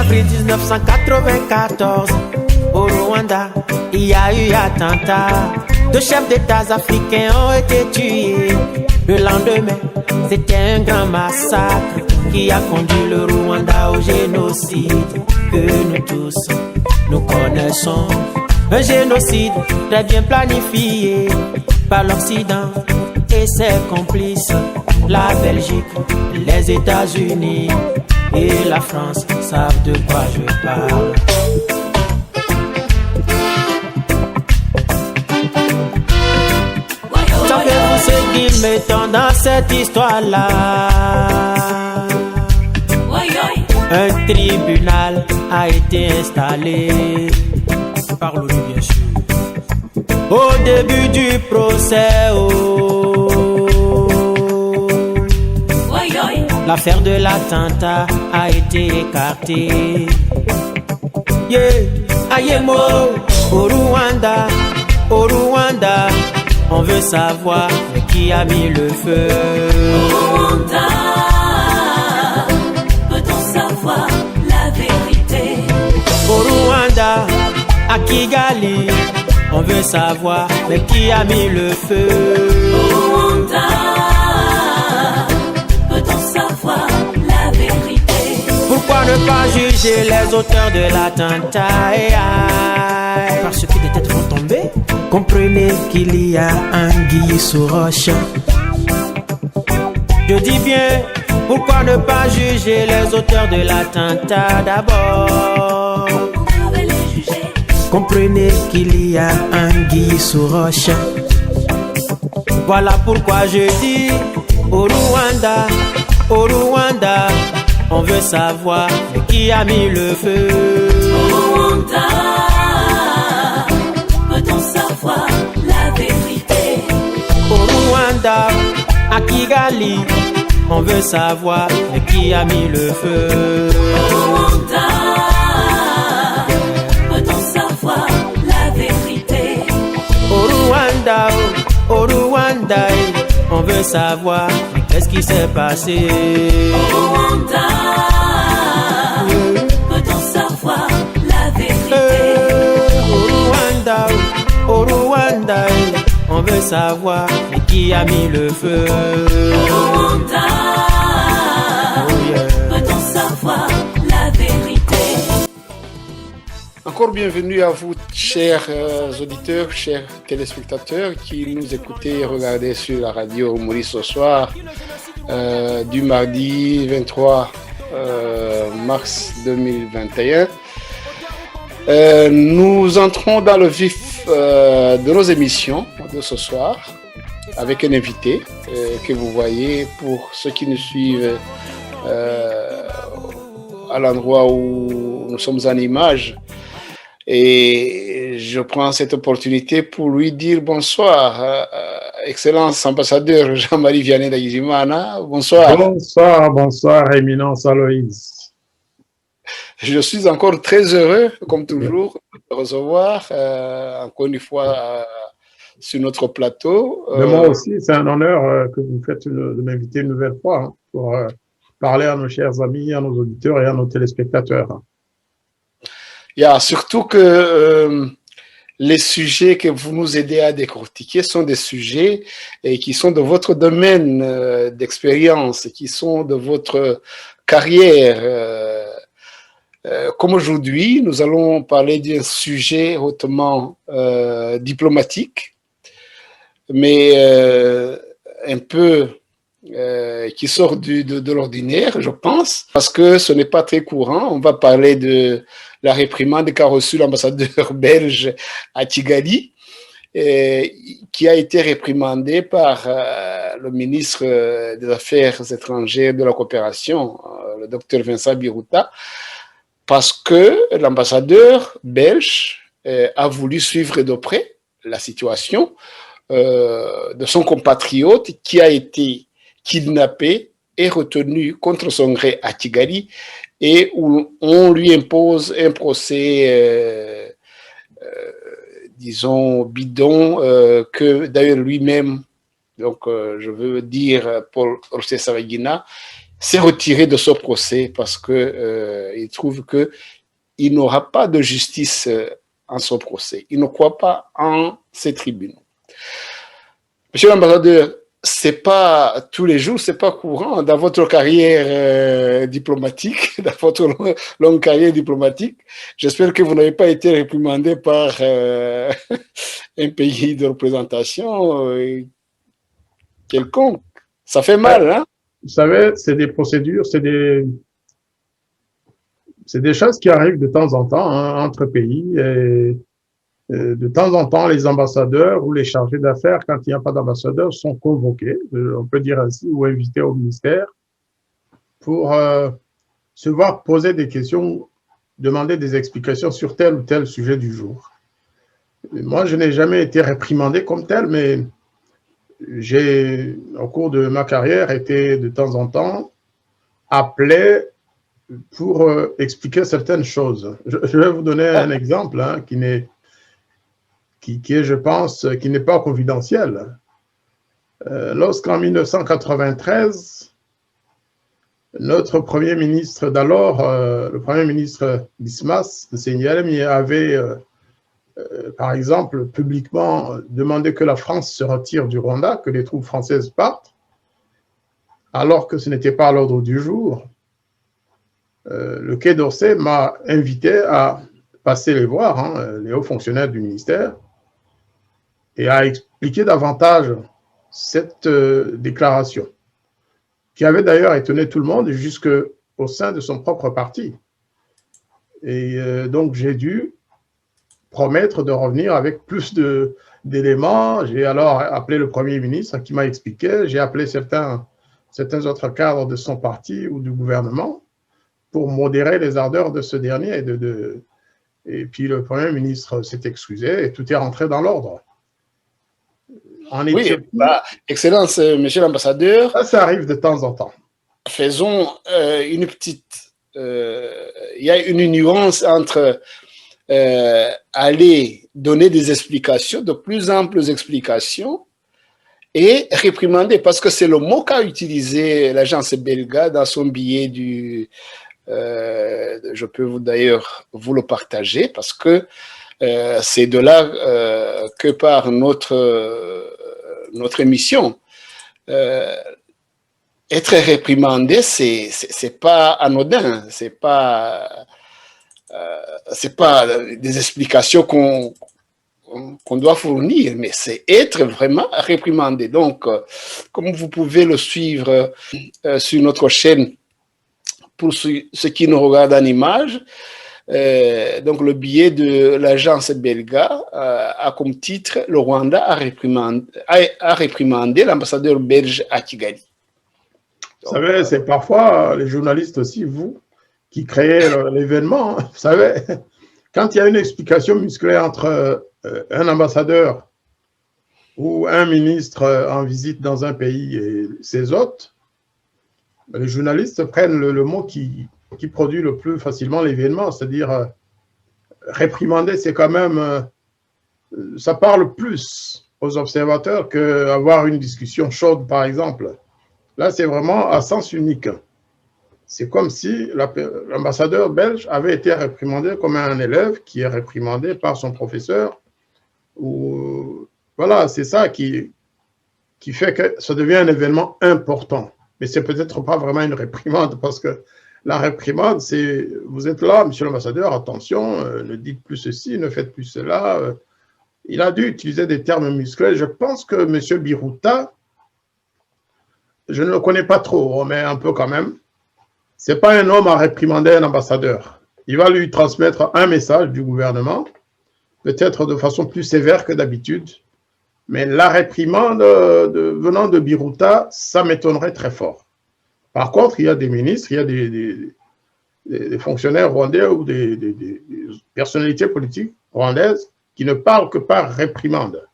avril 1994, au Rwanda, il y a eu attentat. 2 chefs d'État africains ont été tués. Le lendemain, c'était un grand massacre qui a conduit le Rwanda au génocide que nous tous, nous connaissons. Un génocide très bien planifié par l'Occident et ses complices. La Belgique, les États-Unis et la France savent de quoi je parle. Savez-vous ce qu'ils mettent dans cette histoire-là? Un tribunal a été installé par l'ONU, bien sûr. Au début du procès, l'affaire de l'attentat a été écartée. Ayemo, au Rwanda, on veut savoir qui a mis le feu. Au Rwanda, peut-on savoir la vérité? Au Rwanda, à Kigali, on veut savoir qui a mis le feu. Au Rwanda, peut-on savoir la vérité? Pourquoi ne pas juger les auteurs de l'attentat? Parce que des têtes vont tomber. Comprenez qu'il y a anguille sous roche. Je dis bien, pourquoi ne pas juger les auteurs de l'attentat d'abord? Comprenez qu'il y a anguille sous roche. Voilà pourquoi je dis, au Rwanda, on veut savoir qui a mis le feu. Au Rwanda, peut-on savoir la vérité? Au Rwanda, à Kigali, on veut savoir qui a mis le feu. Au Rwanda, peut-on savoir la vérité? Au Rwanda, on veut savoir qu'est-ce qui s'est passé. Au Rwanda, peut-on savoir la vérité? Au Rwanda, on veut savoir qui a mis le feu. Au Rwanda, peut-on savoir la vérité? Encore bienvenue à vous, chers auditeurs, chers téléspectateurs qui nous écoutez et regardez sur la radio Maurice ce soir du mardi 23 mars 2021. Nous entrons dans le vif de nos émissions de ce soir avec un invité que vous voyez pour ceux qui nous suivent à l'endroit où nous sommes en image. Et je prends cette opportunité pour lui dire bonsoir, Excellence ambassadeur Jean-Marie Vianney Ndagijimana. Bonsoir. Bonsoir, éminence Aloïse. Je suis encore très heureux, comme toujours, de recevoir encore une fois sur notre plateau. Mais moi aussi, c'est un honneur que vous faites de m'inviter une nouvelle fois pour parler à nos chers amis, à nos auditeurs et à nos téléspectateurs. Surtout que les sujets que vous nous aidez à décortiquer sont des sujets qui sont de votre domaine d'expérience, qui sont de votre carrière. Comme aujourd'hui, nous allons parler d'un sujet hautement diplomatique, mais un peu qui sort de l'ordinaire, je pense, parce que ce n'est pas très courant. On va parler de la réprimande qu'a reçue l'ambassadeur belge à Kigali, qui a été réprimandé par le ministre des Affaires étrangères de la coopération, le docteur Vincent Biruta, parce que l'ambassadeur belge a voulu suivre de près la situation de son compatriote qui a été kidnappé et retenu contre son gré à Kigali et où on lui impose un procès, disons, bidon, que d'ailleurs lui-même, donc je veux dire Paul Rusesabagina, s'est retiré de ce procès parce que il trouve que il n'aura pas de justice en son procès. Il ne croit pas en ces tribunaux. Monsieur l'ambassadeur, c'est pas tous les jours, c'est pas courant dans votre carrière diplomatique, dans votre longue carrière diplomatique. J'espère que vous n'avez pas été réprimandé par un pays de représentation quelconque. Ça fait mal, hein? Vous savez, c'est des procédures, c'est des choses qui arrivent de temps en temps hein, entre pays. Et de temps en temps, les ambassadeurs ou les chargés d'affaires, quand il n'y a pas d'ambassadeur, sont convoqués, on peut dire ainsi, ou invités au ministère pour se voir poser des questions, demander des explications sur tel ou tel sujet du jour. Moi, je n'ai jamais été réprimandé comme tel, mais j'ai, au cours de ma carrière, été de temps en temps appelé pour expliquer certaines choses. Je vais vous donner un exemple hein, qui est, je pense, qui n'est pas confidentiel. Lorsqu'en 1993, notre Premier ministre d'alors, le Premier ministre Dismas Nsengiyaremye avait, par exemple, publiquement demandé que la France se retire du Rwanda, que les troupes françaises partent, alors que ce n'était pas à l'ordre du jour. Le Quai d'Orsay m'a invité à passer les voir, hein, les hauts fonctionnaires du ministère, et à expliquer davantage cette déclaration, qui avait d'ailleurs étonné tout le monde jusqu'au sein de son propre parti. Et donc j'ai dû promettre de revenir avec plus d'éléments. J'ai alors appelé le Premier ministre qui m'a expliqué, j'ai appelé certains autres cadres de son parti ou du gouvernement, pour modérer les ardeurs de ce dernier. Et puis le Premier ministre s'est excusé et tout est rentré dans l'ordre. Oui, Excellence, Monsieur l'ambassadeur. Ça arrive de temps en temps. Faisons une petite... Il y a une nuance entre aller donner des explications, de plus amples explications, et réprimander, parce que c'est le mot qu'a utilisé l'agence belga dans son billet du... je peux d'ailleurs vous le partager parce que c'est de là que part notre émission. Être réprimandé, c'est pas anodin, c'est pas des explications qu'on doit fournir, mais c'est être vraiment réprimandé. Donc, comme vous pouvez le suivre sur notre chaîne, pour ceux qui nous regardent en image, donc le billet de l'agence belga a comme titre « Le Rwanda a réprimandé l'ambassadeur belge à Kigali ». Vous savez, c'est parfois les journalistes aussi, vous, qui créez l'événement. Vous savez, quand il y a une explication musclée entre un ambassadeur ou un ministre en visite dans un pays et ses hôtes, les journalistes prennent le mot qui produit le plus facilement l'événement, c'est-à-dire réprimander, c'est quand même, ça parle plus aux observateurs qu'avoir une discussion chaude, par exemple. Là, c'est vraiment à sens unique. C'est comme si l'ambassadeur belge avait été réprimandé comme un élève qui est réprimandé par son professeur. Voilà, c'est ça qui fait que ça devient un événement important. Mais c'est peut-être pas vraiment une réprimande, parce que la réprimande, c'est vous êtes là, monsieur l'ambassadeur, attention, ne dites plus ceci, ne faites plus cela. Il a dû utiliser des termes musclés. Je pense que monsieur Biruta, je ne le connais pas trop, mais un peu quand même, c'est pas un homme à réprimander un ambassadeur. Il va lui transmettre un message du gouvernement, peut-être de façon plus sévère que d'habitude, mais la réprimande venant de Biruta, ça m'étonnerait très fort. Par contre, il y a des ministres, il y a des fonctionnaires rwandais ou des personnalités politiques rwandaises qui ne parlent que par réprimande.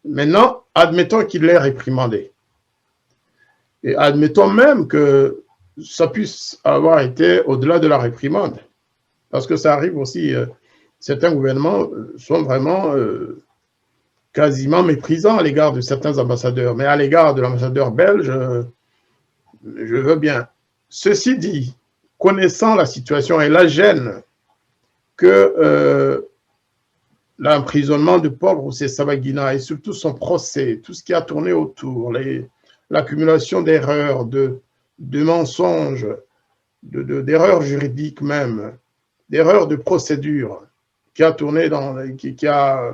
Maintenant, admettons qu'il l'ait réprimandé. Et admettons même que ça puisse avoir été au-delà de la réprimande. Parce que ça arrive aussi, certains gouvernements sont vraiment quasiment méprisants à l'égard de certains ambassadeurs. Mais à l'égard de l'ambassadeur belge, je veux bien. Ceci dit, connaissant la situation et la gêne que l'emprisonnement de Paul Rusesabagina et surtout son procès, tout ce qui a tourné autour, l'accumulation d'erreurs, de mensonges, d'erreurs juridiques même, d'erreurs de procédure qui a tourné qui a,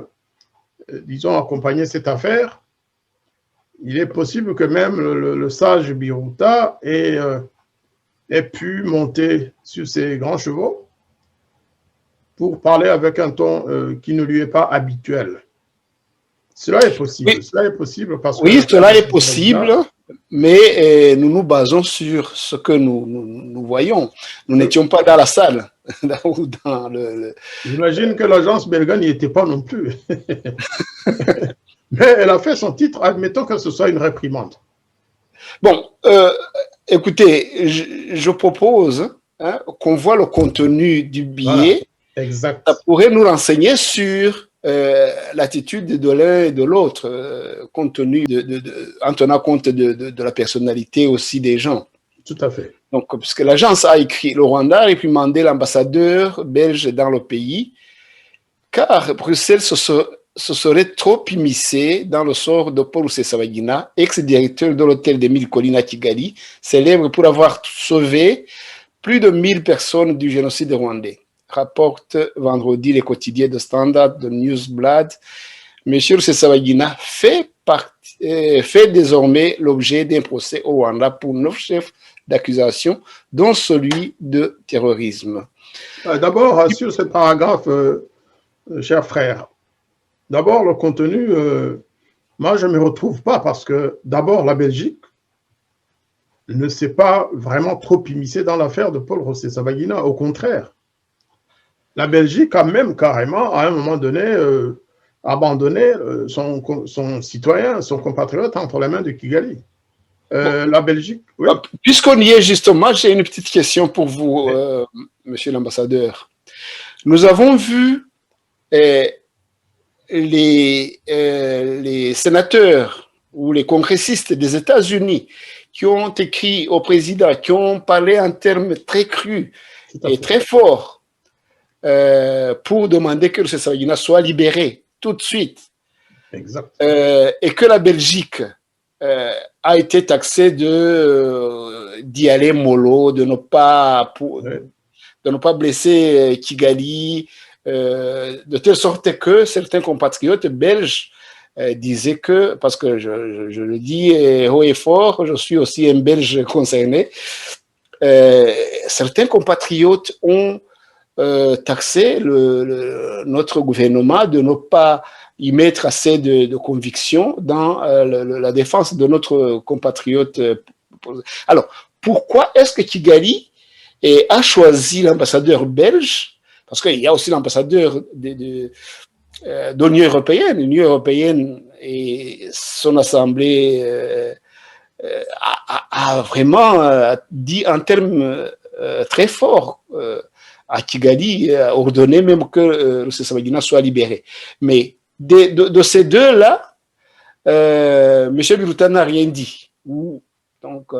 disons, accompagné cette affaire, il est possible que même le sage Biruta ait pu monter sur ses grands chevaux pour parler avec un ton qui ne lui est pas habituel. Cela est possible. Oui. Cela est possible parce Oui, que cela est possible, mais nous nous basons sur ce que nous voyons. Nous n'étions pas dans la salle. J'imagine que l'agence belga n'y était pas non plus. Mais elle a fait son titre, admettons que ce soit une réprimande. Bon, écoutez, je propose qu'on voit le contenu du billet. Voilà. Exact. Ça pourrait nous renseigner sur l'attitude de l'un et de l'autre, compte tenu en tenant compte de la personnalité aussi des gens. Tout à fait. Donc, puisque l'agence a écrit, le Rwanda a réprimandé l'ambassadeur belge dans le pays, car Bruxelles se serait trop immiscé dans le sort de Paul Rusesabagina, ex-directeur de l'hôtel des 1000 collines à Kigali, célèbre pour avoir sauvé plus de 1000 personnes du génocide rwandais. Rapporte vendredi les quotidiens de Standard, de Newsblad. M. Rusesabagina fait désormais l'objet d'un procès au Rwanda pour 9 chefs d'accusation, dont celui de terrorisme. D'abord, sur ce paragraphe, cher frère, d'abord le contenu, moi je ne me retrouve pas parce que d'abord la Belgique ne s'est pas vraiment trop immiscée dans l'affaire de Paul Rusesabagina, au contraire. La Belgique a même carrément, à un moment donné, abandonné son citoyen, son compatriote entre les mains de Kigali. La Belgique, oui. Puisqu'on y est justement, j'ai une petite question pour vous, monsieur l'ambassadeur. Nous avons vu les sénateurs ou les congressistes des États-Unis qui ont écrit au président, qui ont parlé en termes très crus et très forts pour demander que Rusesabagina soit libéré tout de suite. Exact. Et que la Belgique a été taxée d'y aller mollo, de ne pas blesser Kigali, de telle sorte que certains compatriotes belges disaient que, parce que je le dis haut et fort, je suis aussi un Belge concerné, certains compatriotes ont taxé notre gouvernement de ne pas y mettre assez de conviction dans la défense de notre compatriote. Alors, pourquoi est-ce que Kigali a choisi l'ambassadeur belge? Parce qu'il y a aussi l'ambassadeur de l'Union européenne. L'Union européenne et son assemblée a vraiment dit en termes très forts à Kigali, ordonné même que Rusesabagina soit libéré. Mais de ces deux-là, M. Biruta n'a rien dit. Donc,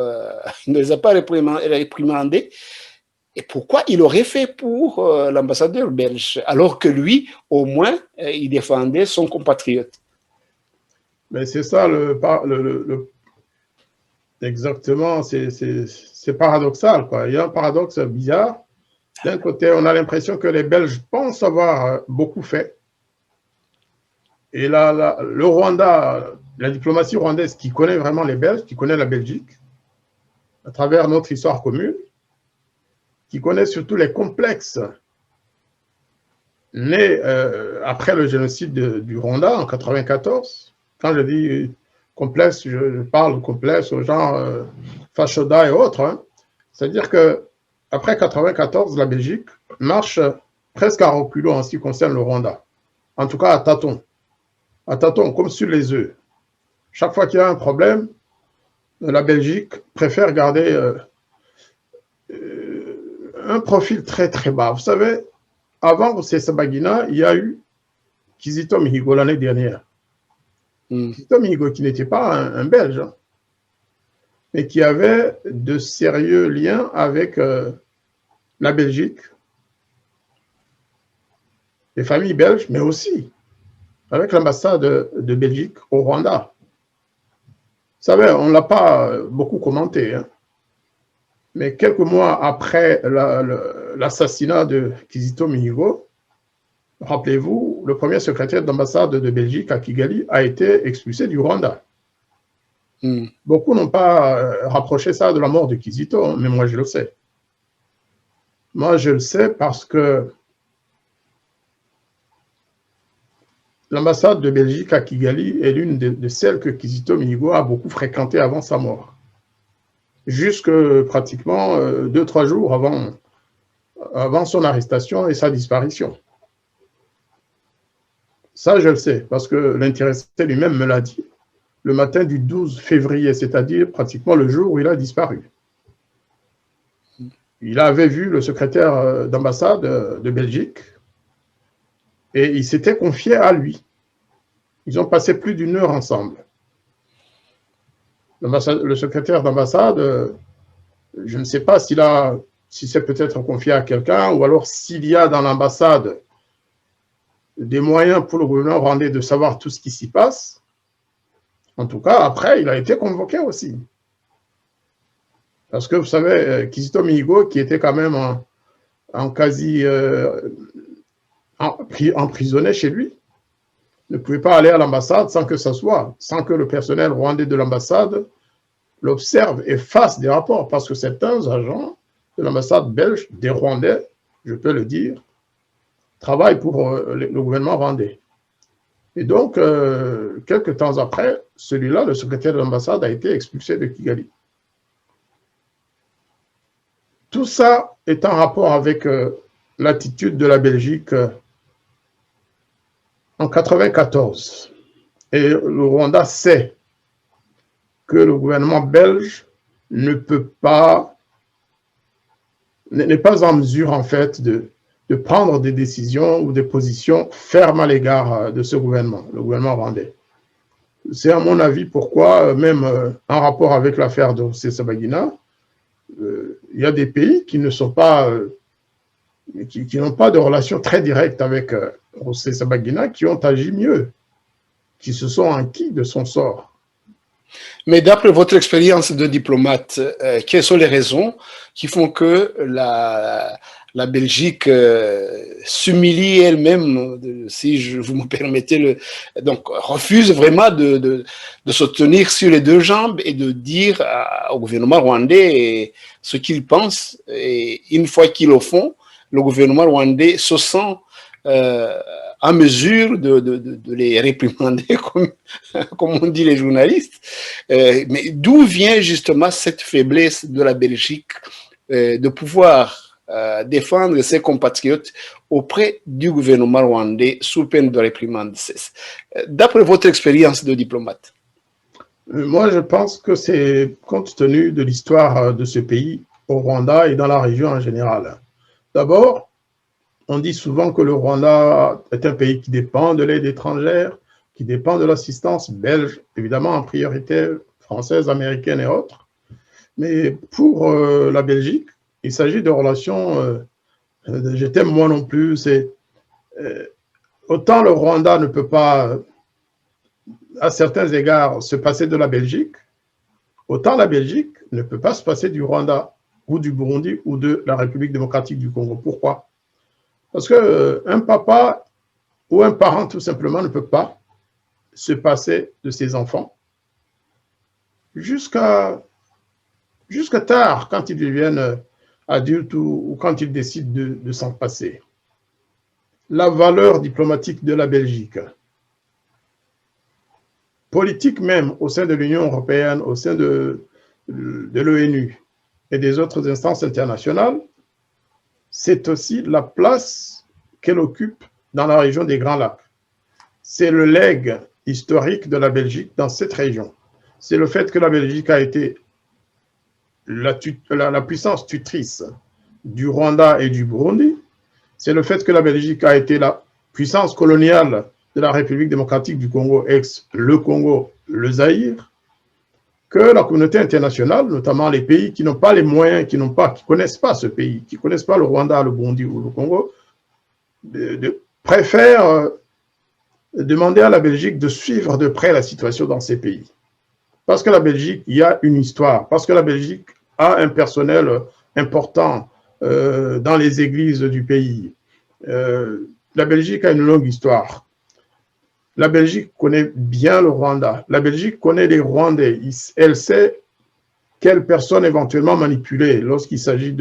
il ne les a pas réprimandés. Et pourquoi il aurait fait pour l'ambassadeur belge, alors que lui, au moins, il défendait son compatriote? Mais c'est ça, exactement, c'est paradoxal, quoi. Il y a un paradoxe bizarre. D'un côté, on a l'impression que les Belges pensent avoir beaucoup fait. Et là, le Rwanda, la diplomatie rwandaise qui connaît vraiment les Belges, qui connaît la Belgique, à travers notre histoire commune, qui connaît surtout les complexes nés après le génocide du Rwanda en 1994. Quand je dis complexe, je parle complexe au genre Fashoda et autres. Hein. C'est-à-dire que après 1994, la Belgique marche presque à reculons en ce qui concerne le Rwanda. En tout cas, à tâtons, comme sur les œufs. Chaque fois qu'il y a un problème, la Belgique préfère garder un profil très très bas. Vous savez, avant Rusesabagina, il y a eu Kizito Mihigo l'année dernière. Kizito Mihigo qui n'était pas un Belge. Hein. mais qui avait de sérieux liens avec la Belgique, les familles belges, mais aussi avec l'ambassade de Belgique au Rwanda. Vous savez, on ne l'a pas beaucoup commenté, hein, mais quelques mois après l'assassinat de Kizito Mihigo, rappelez-vous, le premier secrétaire d'ambassade de Belgique à Kigali a été expulsé du Rwanda. Beaucoup n'ont pas rapproché ça de la mort de Kizito, hein, mais moi je le sais. Moi je le sais parce que l'ambassade de Belgique à Kigali est l'une de celles que Kizito Mihigo a beaucoup fréquentées avant sa mort. Jusque pratiquement 2-3 jours avant son arrestation et sa disparition. Ça, je le sais, parce que l'intéressé lui-même me l'a dit, le matin du 12 février, c'est-à-dire pratiquement le jour où il a disparu. Il avait vu le secrétaire d'ambassade de Belgique et il s'était confié à lui. Ils ont passé plus d'1 heure ensemble. Le secrétaire d'ambassade, je ne sais pas si c'est peut-être confié à quelqu'un ou alors s'il y a dans l'ambassade des moyens pour le gouvernement rwandais de savoir tout ce qui s'y passe. En tout cas, après, il a été convoqué aussi. Parce que vous savez, Kizito Mihigo, qui était quand même emprisonné chez lui, ne pouvait pas aller à l'ambassade sans que le personnel rwandais de l'ambassade l'observe et fasse des rapports, parce que certains agents de l'ambassade belge, des Rwandais, je peux le dire, travaillent pour le gouvernement rwandais. Et donc, quelques temps après, celui-là, le secrétaire de l'ambassade, a été expulsé de Kigali. Tout ça est en rapport avec l'attitude de la Belgique en 1994. Et le Rwanda sait que le gouvernement belge n'est pas en mesure, en fait, de prendre des décisions ou des positions fermes à l'égard de ce gouvernement, le gouvernement rwandais. C'est à mon avis pourquoi, même en rapport avec l'affaire de Rusesabagina, il y a des pays qui ne sont pas, qui n'ont pas de relation très directe avec Rusesabagina, qui ont agi mieux, qui se sont enquis de son sort. Mais d'après votre expérience de diplomate, quelles sont les raisons qui font que la Belgique s'humilie elle-même, si vous me permettez, donc refuse vraiment de se tenir sur les 2 jambes et de dire au gouvernement rwandais ce qu'il pense. Et une fois qu'ils le font, le gouvernement rwandais se sent en mesure de les réprimander, comme on dit les journalistes. Mais d'où vient justement cette faiblesse de la Belgique de pouvoir défendre ses compatriotes auprès du gouvernement rwandais sous peine de réprimande? D'après votre expérience de diplomate. Moi, je pense que c'est compte tenu de l'histoire de ce pays au Rwanda et dans la région en général. D'abord, on dit souvent que le Rwanda est un pays qui dépend de l'aide étrangère, qui dépend de l'assistance belge, évidemment en priorité française, américaine et autres. Mais pour la Belgique, il s'agit de relations, je t'aime moi non plus, autant le Rwanda ne peut pas, à certains égards, se passer de la Belgique, autant la Belgique ne peut pas se passer du Rwanda ou du Burundi ou de la République démocratique du Congo. Pourquoi? Parce qu'un papa ou un parent, tout simplement, ne peut pas se passer de ses enfants jusqu'à tard, quand ils deviennent adultes ou quand ils décident de s'en passer. La valeur diplomatique de la Belgique, politique même au sein de l'Union européenne, au sein de l'ONU et des autres instances internationales, c'est aussi la place qu'elle occupe dans la région des Grands Lacs. C'est le legs historique de la Belgique dans cette région. C'est le fait que la Belgique a été la puissance tutrice du Rwanda et du Burundi. C'est le fait que la Belgique a été la puissance coloniale de la République démocratique du Congo, ex le Congo, le Zaïre. que la communauté internationale, notamment les pays qui n'ont pas les moyens, qui ne connaissent pas ce pays, qui ne connaissent pas le Rwanda, le Burundi ou le Congo, préfèrent demander à la Belgique de suivre de près la situation dans ces pays. Parce que la Belgique, il y a une histoire, parce que la Belgique a un personnel important dans les églises du pays. La Belgique a une longue histoire. La Belgique connaît bien le Rwanda. La Belgique connaît les Rwandais. Elle sait quelles personnes éventuellement manipuler lorsqu'il s'agit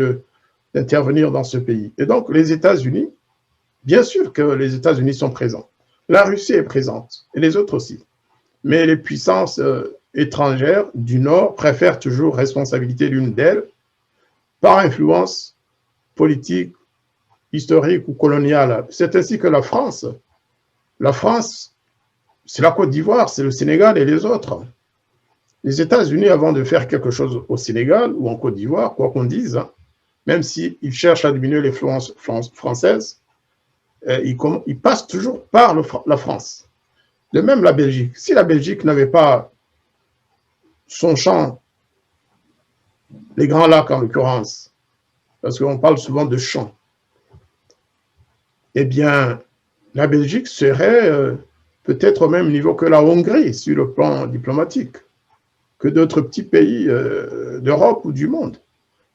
d'intervenir dans ce pays. Et donc, les États-Unis, bien sûr que les États-Unis sont présents. La Russie est présente, et les autres aussi. Mais les puissances étrangères du Nord préfèrent toujours responsabilité l'une d'elles par influence politique, historique ou coloniale. C'est ainsi que la France, c'est la Côte d'Ivoire, c'est le Sénégal et les autres. Les États-Unis, avant de faire quelque chose au Sénégal ou en Côte d'Ivoire, quoi qu'on dise, même s'ils cherchent à diminuer l'influence française, ils passent toujours par la France. De même la Belgique. Si la Belgique n'avait pas son champ, les Grands Lacs en l'occurrence, parce qu'on parle souvent de champs, eh bien, la Belgique serait peut-être au même niveau que la Hongrie sur le plan diplomatique, que d'autres petits pays d'Europe ou du monde.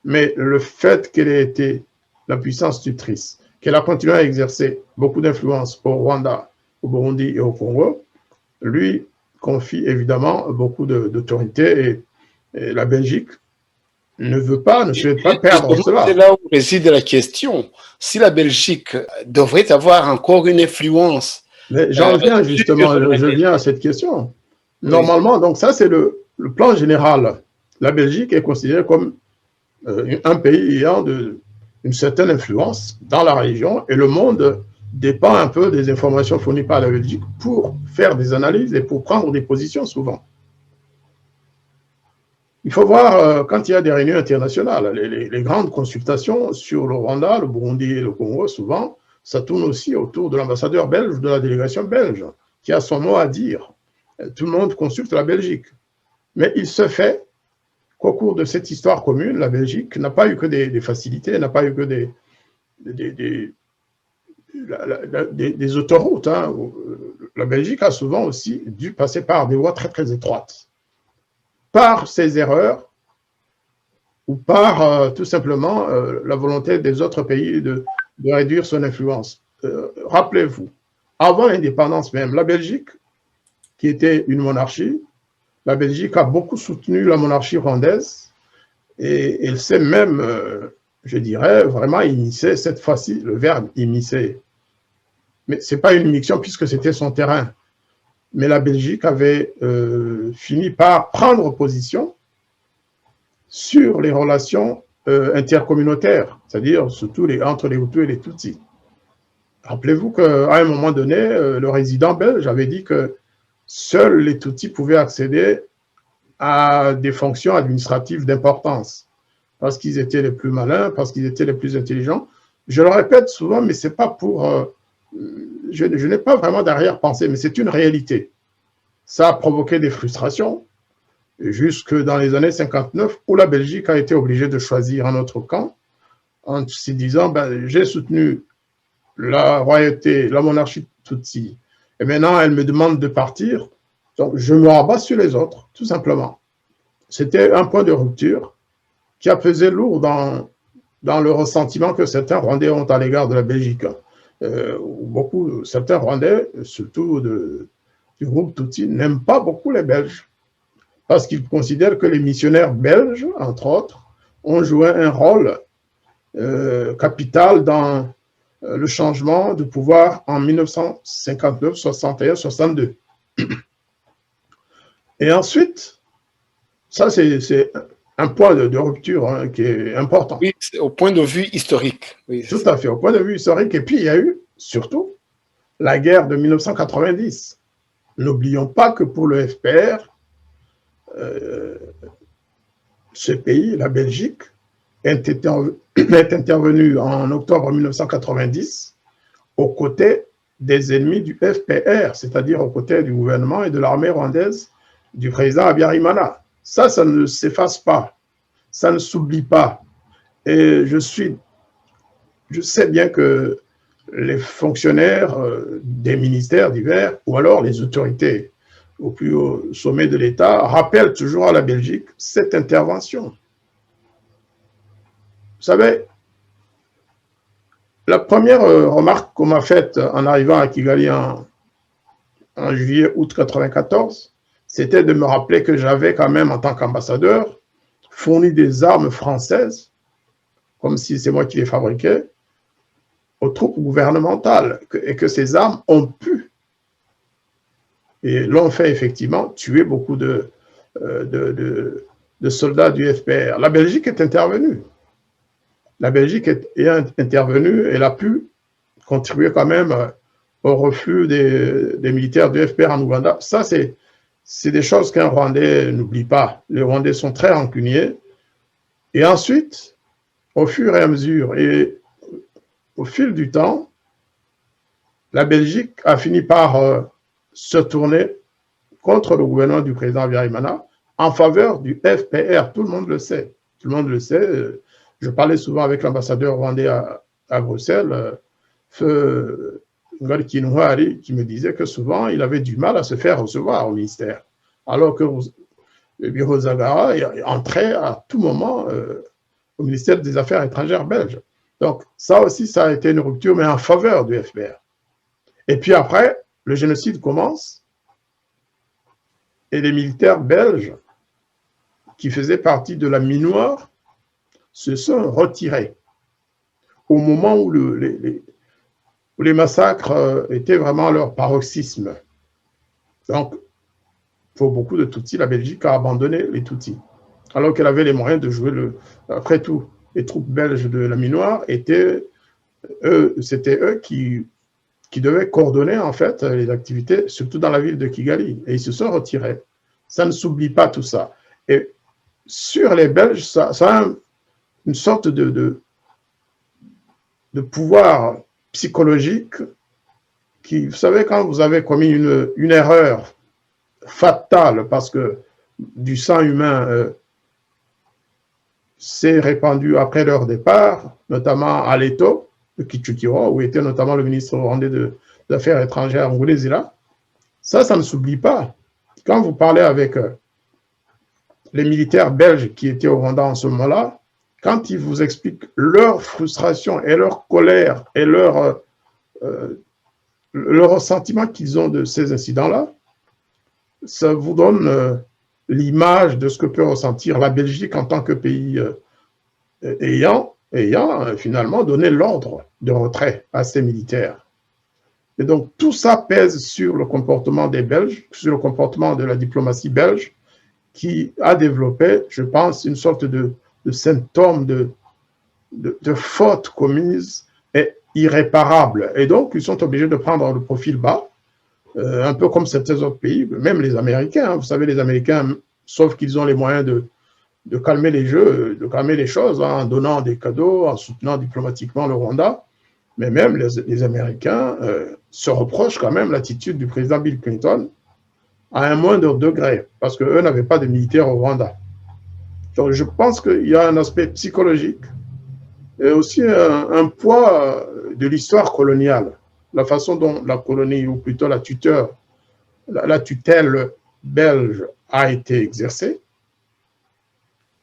Mais le fait qu'elle ait été la puissance tutrice, qu'elle a continué à exercer beaucoup d'influence au Rwanda, au Burundi et au Congo, lui confie évidemment beaucoup d'autorité et la Belgique ne souhaite pas perdre cela. C'est là où réside la question. Si la Belgique devrait avoir encore une influence. J'en viens justement, je viens à cette question. Normalement, donc ça c'est le plan général. La Belgique est considérée comme un pays ayant une certaine influence dans la région et le monde dépend un peu des informations fournies par la Belgique pour faire des analyses et pour prendre des positions souvent. Il faut voir quand il y a des réunions internationales, les grandes consultations sur le Rwanda, le Burundi et le Congo, souvent, ça tourne aussi autour de l'ambassadeur belge, de la délégation belge, qui a son mot à dire. Tout le monde consulte la Belgique. Mais il se fait qu'au cours de cette histoire commune, la Belgique n'a pas eu que des facilités, n'a pas eu que des autoroutes. Hein. La Belgique a souvent aussi dû passer par des voies très très étroites. Par ses erreurs ou par tout simplement la volonté des autres pays de réduire son influence. Rappelez-vous, avant l'indépendance même, la Belgique, qui était une monarchie, la Belgique a beaucoup soutenu la monarchie rwandaise et elle s'est même, je dirais, vraiment immiscée, cette fois-ci, le verbe immiscer. Mais ce n'est pas une immixtion puisque c'était son terrain. Mais la Belgique avait fini par prendre position sur les relations intercommunautaires, c'est-à-dire surtout entre les Hutus et les Tutsis. Rappelez-vous qu'à un moment donné, le résident belge avait dit que seuls les Tutsis pouvaient accéder à des fonctions administratives d'importance, parce qu'ils étaient les plus malins, parce qu'ils étaient les plus intelligents. Je le répète souvent, mais ce n'est pas pour... je n'ai pas vraiment d'arrière-pensée, mais c'est une réalité. Ça a provoqué des frustrations jusque dans les années 59, où la Belgique a été obligée de choisir un autre camp en se disant ben, j'ai soutenu la royauté, la monarchie Tutsi, et maintenant elle me demande de partir, donc je me rabats sur les autres, tout simplement. C'était un point de rupture qui a pesé lourd dans le ressentiment que certains Rwandais ont à l'égard de la Belgique. Certains Rwandais, surtout du groupe Tutsi, n'aiment pas beaucoup les Belges parce qu'ils considèrent que les missionnaires belges, entre autres, ont joué un rôle capital dans le changement de pouvoir en 1959, 61, 62. Et ensuite, ça c'est un point de rupture hein, qui est important. Oui, au point de vue historique. Oui, tout à fait, au point de vue historique. Et puis, il y a eu, surtout, la guerre de 1990. N'oublions pas que pour le FPR, ce pays, la Belgique, est intervenu en octobre 1990 aux côtés des ennemis du FPR, c'est-à-dire aux côtés du gouvernement et de l'armée rwandaise du président Habyarimana. Ça ne s'efface pas, ça ne s'oublie pas. Et je sais bien que les fonctionnaires des ministères divers ou alors les autorités au plus haut sommet de l'État rappellent toujours à la Belgique cette intervention. Vous savez, la première remarque qu'on m'a faite en arrivant à Kigali en juillet-août 94, c'était de me rappeler que j'avais quand même, en tant qu'ambassadeur, fourni des armes françaises, comme si c'est moi qui les fabriquais, aux troupes gouvernementales, et que ces armes ont pu, et l'ont fait effectivement, tuer beaucoup de soldats du FPR. La Belgique est intervenue. La Belgique est intervenue, elle a pu contribuer quand même au refus des militaires du FPR en Ouganda. Ça, c'est des choses qu'un Rwandais n'oublie pas. Les Rwandais sont très rancuniers. Et ensuite, au fur et à mesure, et au fil du temps, la Belgique a fini par se tourner contre le gouvernement du président Habyarimana en faveur du FPR. Tout le monde le sait. Tout le monde le sait. Je parlais souvent avec l'ambassadeur rwandais à Bruxelles, Feu Ngari Kinouari, qui me disait que souvent, il avait du mal à se faire recevoir au ministère, alors que le bureau Zagara entrait à tout moment au ministère des Affaires étrangères belge. Donc, ça aussi, ça a été une rupture, mais en faveur du FPR. Et puis après, le génocide commence, et les militaires belges, qui faisaient partie de la MINUAR, se sont retirés au moment où les massacres étaient vraiment à leur paroxysme. Donc, pour beaucoup de Tutsis, la Belgique a abandonné les Tutsis, alors qu'elle avait les moyens de jouer Après tout, les troupes belges de la MINUAR c'était eux qui devaient coordonner en fait les activités, surtout dans la ville de Kigali, et ils se sont retirés. Ça ne s'oublie pas tout ça. Et sur les Belges, ça a une sorte de pouvoir psychologique qui, vous savez, quand vous avez commis une erreur fatale parce que du sang humain s'est répandu après leur départ, notamment à Leto, de Kichukiro, où était notamment le ministre rwandais des Affaires étrangères, Ngulezila, ça ne s'oublie pas. Quand vous parlez avec les militaires belges qui étaient au Rwanda en ce moment-là, quand ils vous expliquent leur frustration et leur colère et le ressentiment qu'ils ont de ces incidents-là, ça vous donne l'image de ce que peut ressentir la Belgique en tant que pays ayant finalement donné l'ordre de retrait à ces militaires. Et donc tout ça pèse sur le comportement des Belges, sur le comportement de la diplomatie belge, qui a développé, je pense, une sorte de symptômes de fautes commises et irréparables. Et donc, ils sont obligés de prendre le profil bas, un peu comme certains autres pays, même les Américains. Hein. Vous savez, les Américains, sauf qu'ils ont les moyens de calmer les jeux, de calmer les choses, hein, en donnant des cadeaux, en soutenant diplomatiquement le Rwanda, mais même les Américains se reprochent quand même l'attitude du président Bill Clinton à un moindre degré, parce qu'eux n'avaient pas de militaires au Rwanda. Donc, je pense qu'il y a un aspect psychologique et aussi un poids de l'histoire coloniale, la façon dont la colonie, ou plutôt la tutelle belge a été exercée,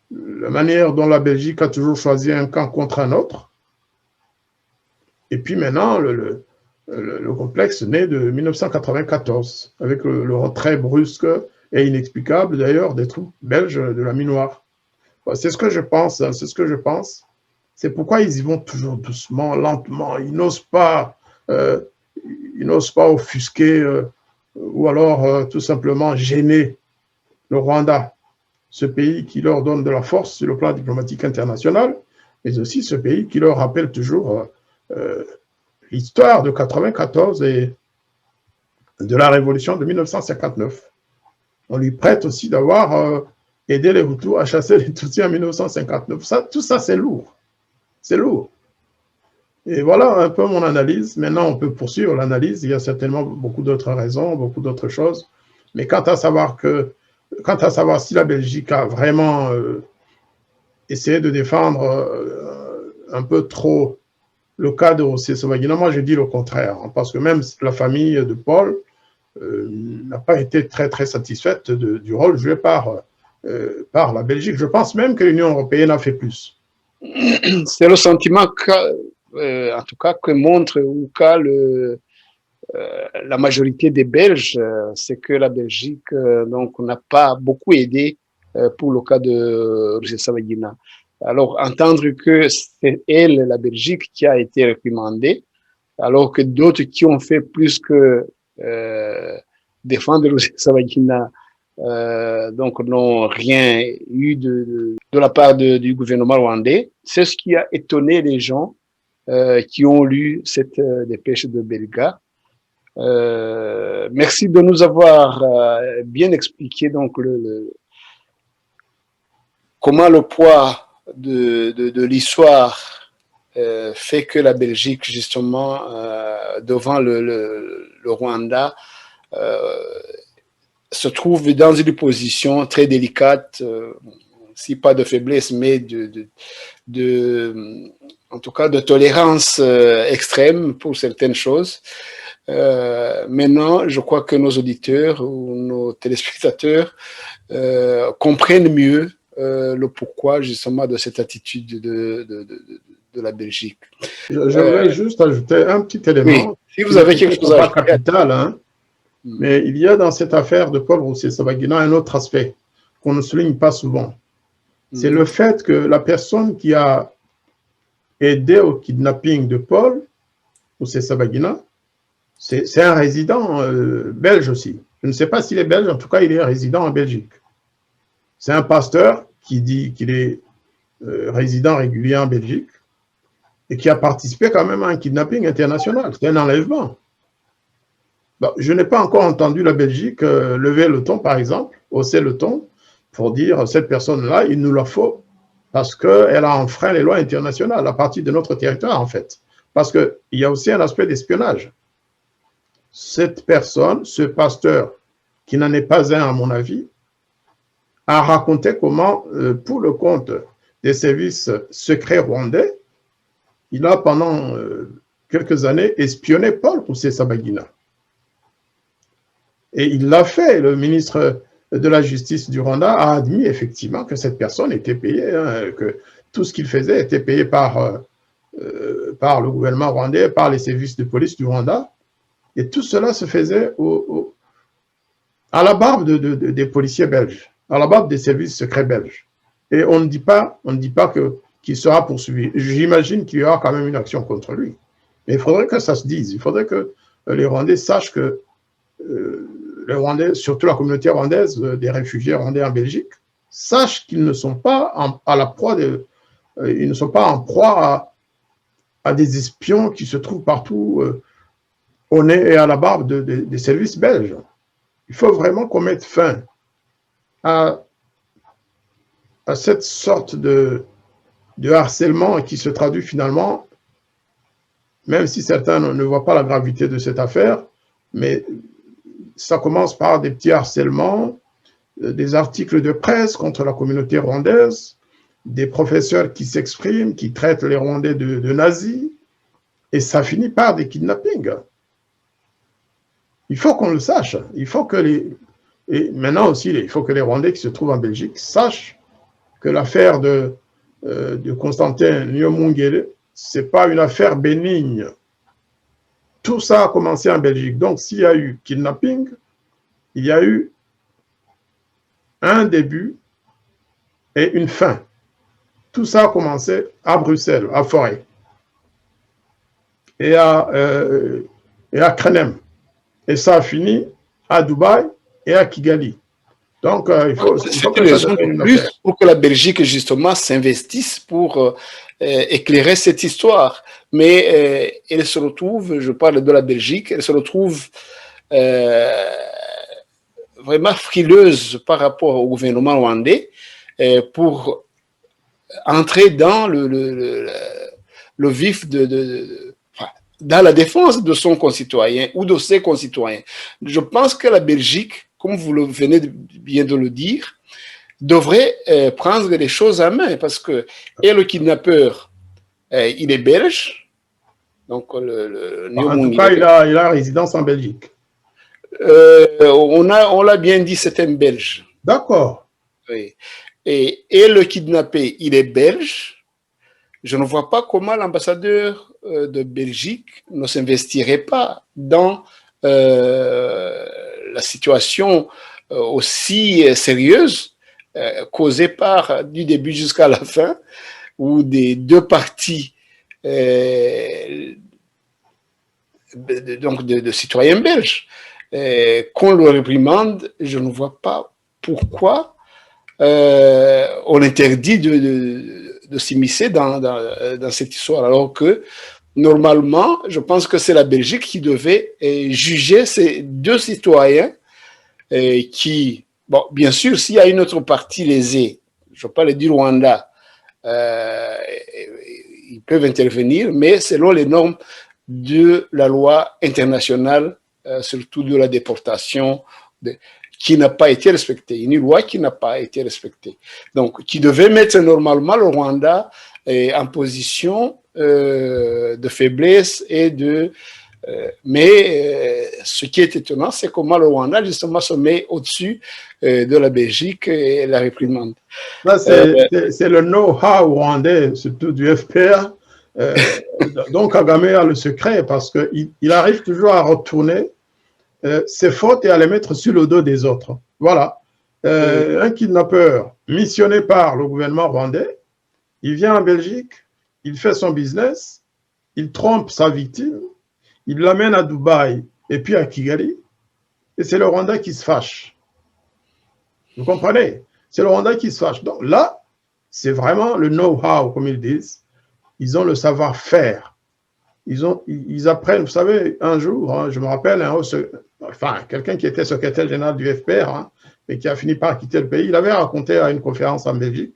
la manière dont la Belgique a toujours choisi un camp contre un autre, et puis maintenant, le complexe naît de 1994, avec le retrait brusque et inexplicable d'ailleurs des troupes belges de la MINUAR. C'est ce que je pense, c'est ce que je pense. C'est pourquoi ils y vont toujours doucement, lentement. Ils n'osent pas offusquer ou alors tout simplement gêner le Rwanda, ce pays qui leur donne de la force sur le plan diplomatique international, mais aussi ce pays qui leur rappelle toujours l'histoire de 1994 et de la révolution de 1959. On lui prête aussi d'avoir aidé les Hutus à chasser les Tutsis en 1959. Tout ça, c'est lourd. C'est lourd. Et voilà un peu mon analyse. Maintenant, on peut poursuivre l'analyse. Il y a certainement beaucoup d'autres raisons, beaucoup d'autres choses. Mais quant à savoir que quant à savoir si la Belgique a vraiment essayé de défendre un peu trop le cas de Rusesabagina, moi je dis le contraire, hein, parce que même la famille de Paul n'a pas été très très satisfaite du rôle joué par la Belgique. Je pense même que l'Union européenne a fait plus. C'est le sentiment en tout cas, que montre ou qu'a la majorité des Belges, c'est que la Belgique donc n'a pas beaucoup aidé pour le cas de Rusesabagina. Alors, entendre que c'est elle, la Belgique, qui a été réprimandée, alors que d'autres qui ont fait plus que défendre Rusesabagina, donc n'ont rien eu de la part du gouvernement rwandais, c'est ce qui a étonné les gens qui ont lu cette dépêche de Belga. Merci de nous avoir bien expliqué donc comment le poids de l'histoire fait que la Belgique, justement, devant le Rwanda, se trouve dans une position très délicate, si pas de faiblesse, mais en tout cas de tolérance extrême pour certaines choses. Maintenant, je crois que nos auditeurs ou nos téléspectateurs comprennent mieux le pourquoi justement de cette attitude de la Belgique. J'aimerais juste ajouter un petit élément. Oui, si vous avez quelque chose à ajouter. Capital, hein, mais il y a dans cette affaire de Paul Rusesabagina un autre aspect qu'on ne souligne pas souvent. C'est le fait que la personne qui a aidé au kidnapping de Paul Rusesabagina, c'est un résident belge aussi. Je ne sais pas s'il est belge, en tout cas, il est résident en Belgique. C'est un pasteur qui dit qu'il est résident régulier en Belgique et qui a participé quand même à un kidnapping international. C'est un enlèvement. Bon, je n'ai pas encore entendu la Belgique lever le ton, par exemple, hausser le ton, pour dire cette personne-là, il nous la faut parce qu'elle a enfreint les lois internationales à partir de notre territoire, en fait. Parce qu'il y a aussi un aspect d'espionnage. Cette personne, ce pasteur, qui n'en est pas un à mon avis, a raconté comment, pour le compte des services secrets rwandais, il a pendant quelques années espionné Paul Rusesabagina. Et il l'a fait. Le ministre de la Justice du Rwanda a admis effectivement que cette personne était payée, hein, que tout ce qu'il faisait était payé par le gouvernement rwandais, par les services de police du Rwanda. Et tout cela se faisait à la barbe des policiers belges, à la barbe des services secrets belges. Et on ne dit pas qu'il sera poursuivi. J'imagine qu'il y aura quand même une action contre lui. Mais il faudrait que ça se dise. Il faudrait que les Rwandais sachent que les Rwandais, surtout la communauté rwandaise des réfugiés rwandais en Belgique, sachent qu'ils ne sont pas ils ne sont pas en proie à des espions qui se trouvent partout au nez et à la barbe des services belges. Il faut vraiment qu'on mette fin à cette sorte de harcèlement qui se traduit finalement, même si certains ne voient pas la gravité de cette affaire, mais ça commence par des petits harcèlements, des articles de presse contre la communauté rwandaise, des professeurs qui s'expriment, qui traitent les Rwandais de nazis, et ça finit par des kidnappings. Il faut qu'on le sache. Il faut que et maintenant aussi, il faut que les Rwandais qui se trouvent en Belgique sachent que l'affaire de Constantin Nyamwongere, ce n'est pas une affaire bénigne. Tout ça a commencé en Belgique. Donc, s'il y a eu kidnapping, il y a eu un début et une fin. Tout ça a commencé à Bruxelles, à Forêt, et à Krenem. Et ça a fini à Dubaï et à Kigali. Donc, il faut que ça devienne une affaire. Pour que la Belgique, justement, s'investisse pour éclairer cette histoire. Mais elle se retrouve, je parle de la Belgique, elle se retrouve vraiment frileuse par rapport au gouvernement rwandais pour entrer dans le vif dans la défense de son concitoyen ou de ses concitoyens. Je pense que la Belgique comme vous venez bien de le dire, devrait prendre les choses en main parce que et le kidnappeur, il est belge, donc En tout cas, il a résidence en Belgique. on l'a bien dit, c'est un Belge. D'accord. Oui. Et le kidnappé, il est belge. Je ne vois pas comment l'ambassadeur de Belgique ne s'investirait pas dans la situation aussi sérieuse causée par du début jusqu'à la fin, où des deux parties donc de citoyens belges qu'on le réprimande. Je ne vois pas pourquoi on interdit de s'immiscer dans cette histoire, alors que normalement, je pense que c'est la Belgique qui devait juger ces deux citoyens qui, bon, bien sûr, s'il y a une autre partie lésée, je ne veux pas le dire Rwanda, ils peuvent intervenir, mais selon les normes de la loi internationale, surtout de la déportation, qui n'a pas été respectée, une loi qui n'a pas été respectée. Donc, qui devait mettre normalement le Rwanda en position de faiblesse et de... mais ce qui est étonnant, c'est comment le Rwanda, justement, se met au-dessus de la Belgique et la réprimande. C'est le know-how rwandais, surtout du FPR. Donc, Kagame a le secret parce qu'il arrive toujours à retourner ses fautes et à les mettre sur le dos des autres. Voilà. Un kidnappeur missionné par le gouvernement rwandais, il vient en Belgique, il fait son business, il trompe sa victime, il l'amène à Dubaï et puis à Kigali, et c'est le Rwanda qui se fâche. Vous comprenez? C'est le Rwanda qui se fâche. Donc là, c'est vraiment le know-how, comme ils disent. Ils ont le savoir-faire. Ils apprennent, vous savez, un jour, hein, je me rappelle, quelqu'un qui était secrétaire général du FPR, hein, mais qui a fini par quitter le pays, il avait raconté à une conférence en Belgique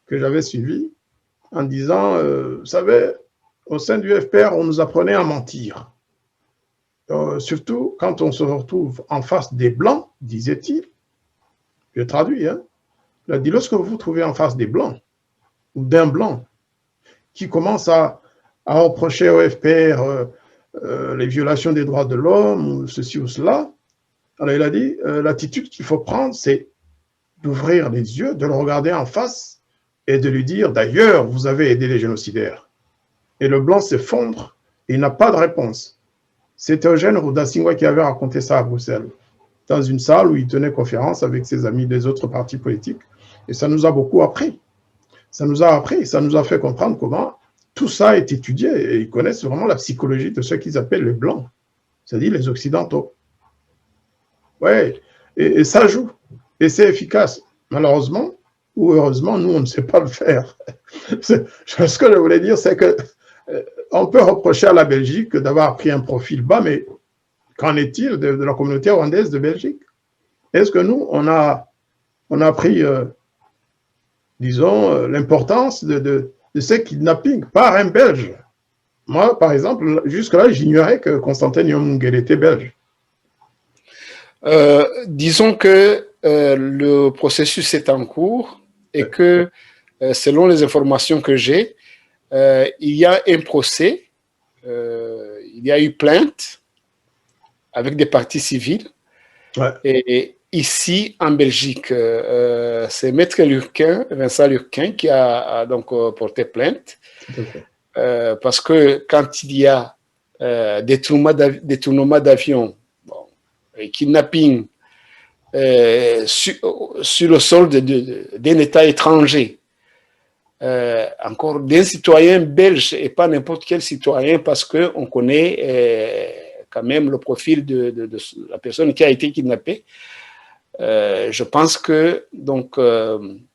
que j'avais suivie, en disant, vous savez, au sein du FPR, on nous apprenait à mentir. Surtout quand on se retrouve en face des Blancs, disait-il, je traduis, hein, il a dit, lorsque vous vous trouvez en face des Blancs, ou d'un Blanc, qui commence à reprocher au FPR les violations des droits de l'homme, ou ceci ou cela. Alors il a dit, l'attitude qu'il faut prendre, c'est d'ouvrir les yeux, de le regarder en face et de lui dire, d'ailleurs, vous avez aidé les génocidaires. Et le blanc s'effondre et il n'a pas de réponse. C'était Eugène Rudasingwa qui avait raconté ça à Bruxelles, dans une salle où il tenait conférence avec ses amis des autres partis politiques. Et ça nous a beaucoup appris. Ça nous a appris, ça nous a fait comprendre comment tout ça est étudié et ils connaissent vraiment la psychologie de ceux qu'ils appellent les Blancs, c'est-à-dire les Occidentaux. Oui, et ça joue, et c'est efficace. Malheureusement, ou heureusement, nous, on ne sait pas le faire. Ce que je voulais dire, c'est que on peut reprocher à la Belgique d'avoir pris un profil bas, mais qu'en est-il de la communauté rwandaise de Belgique? Est-ce que nous, on a pris, disons, l'importance de ces kidnappings par un Belge? Moi, par exemple, jusque-là, j'ignorais que Constantin Nyamungere était belge. Disons que le processus est en cours et que, selon les informations que j'ai, il y a un procès, il y a eu plainte avec des parties civiles. Ouais. Et ici, en Belgique, c'est Maître Lurquin, Vincent Lurquin, qui a donc porté plainte. Parce que quand il y a détournement d'avion, kidnapping sur le sol d'un État étranger, encore d'un citoyen belge et pas n'importe quel citoyen, parce qu'on connaît quand même le profil de la personne qui a été kidnappée. Je pense que donc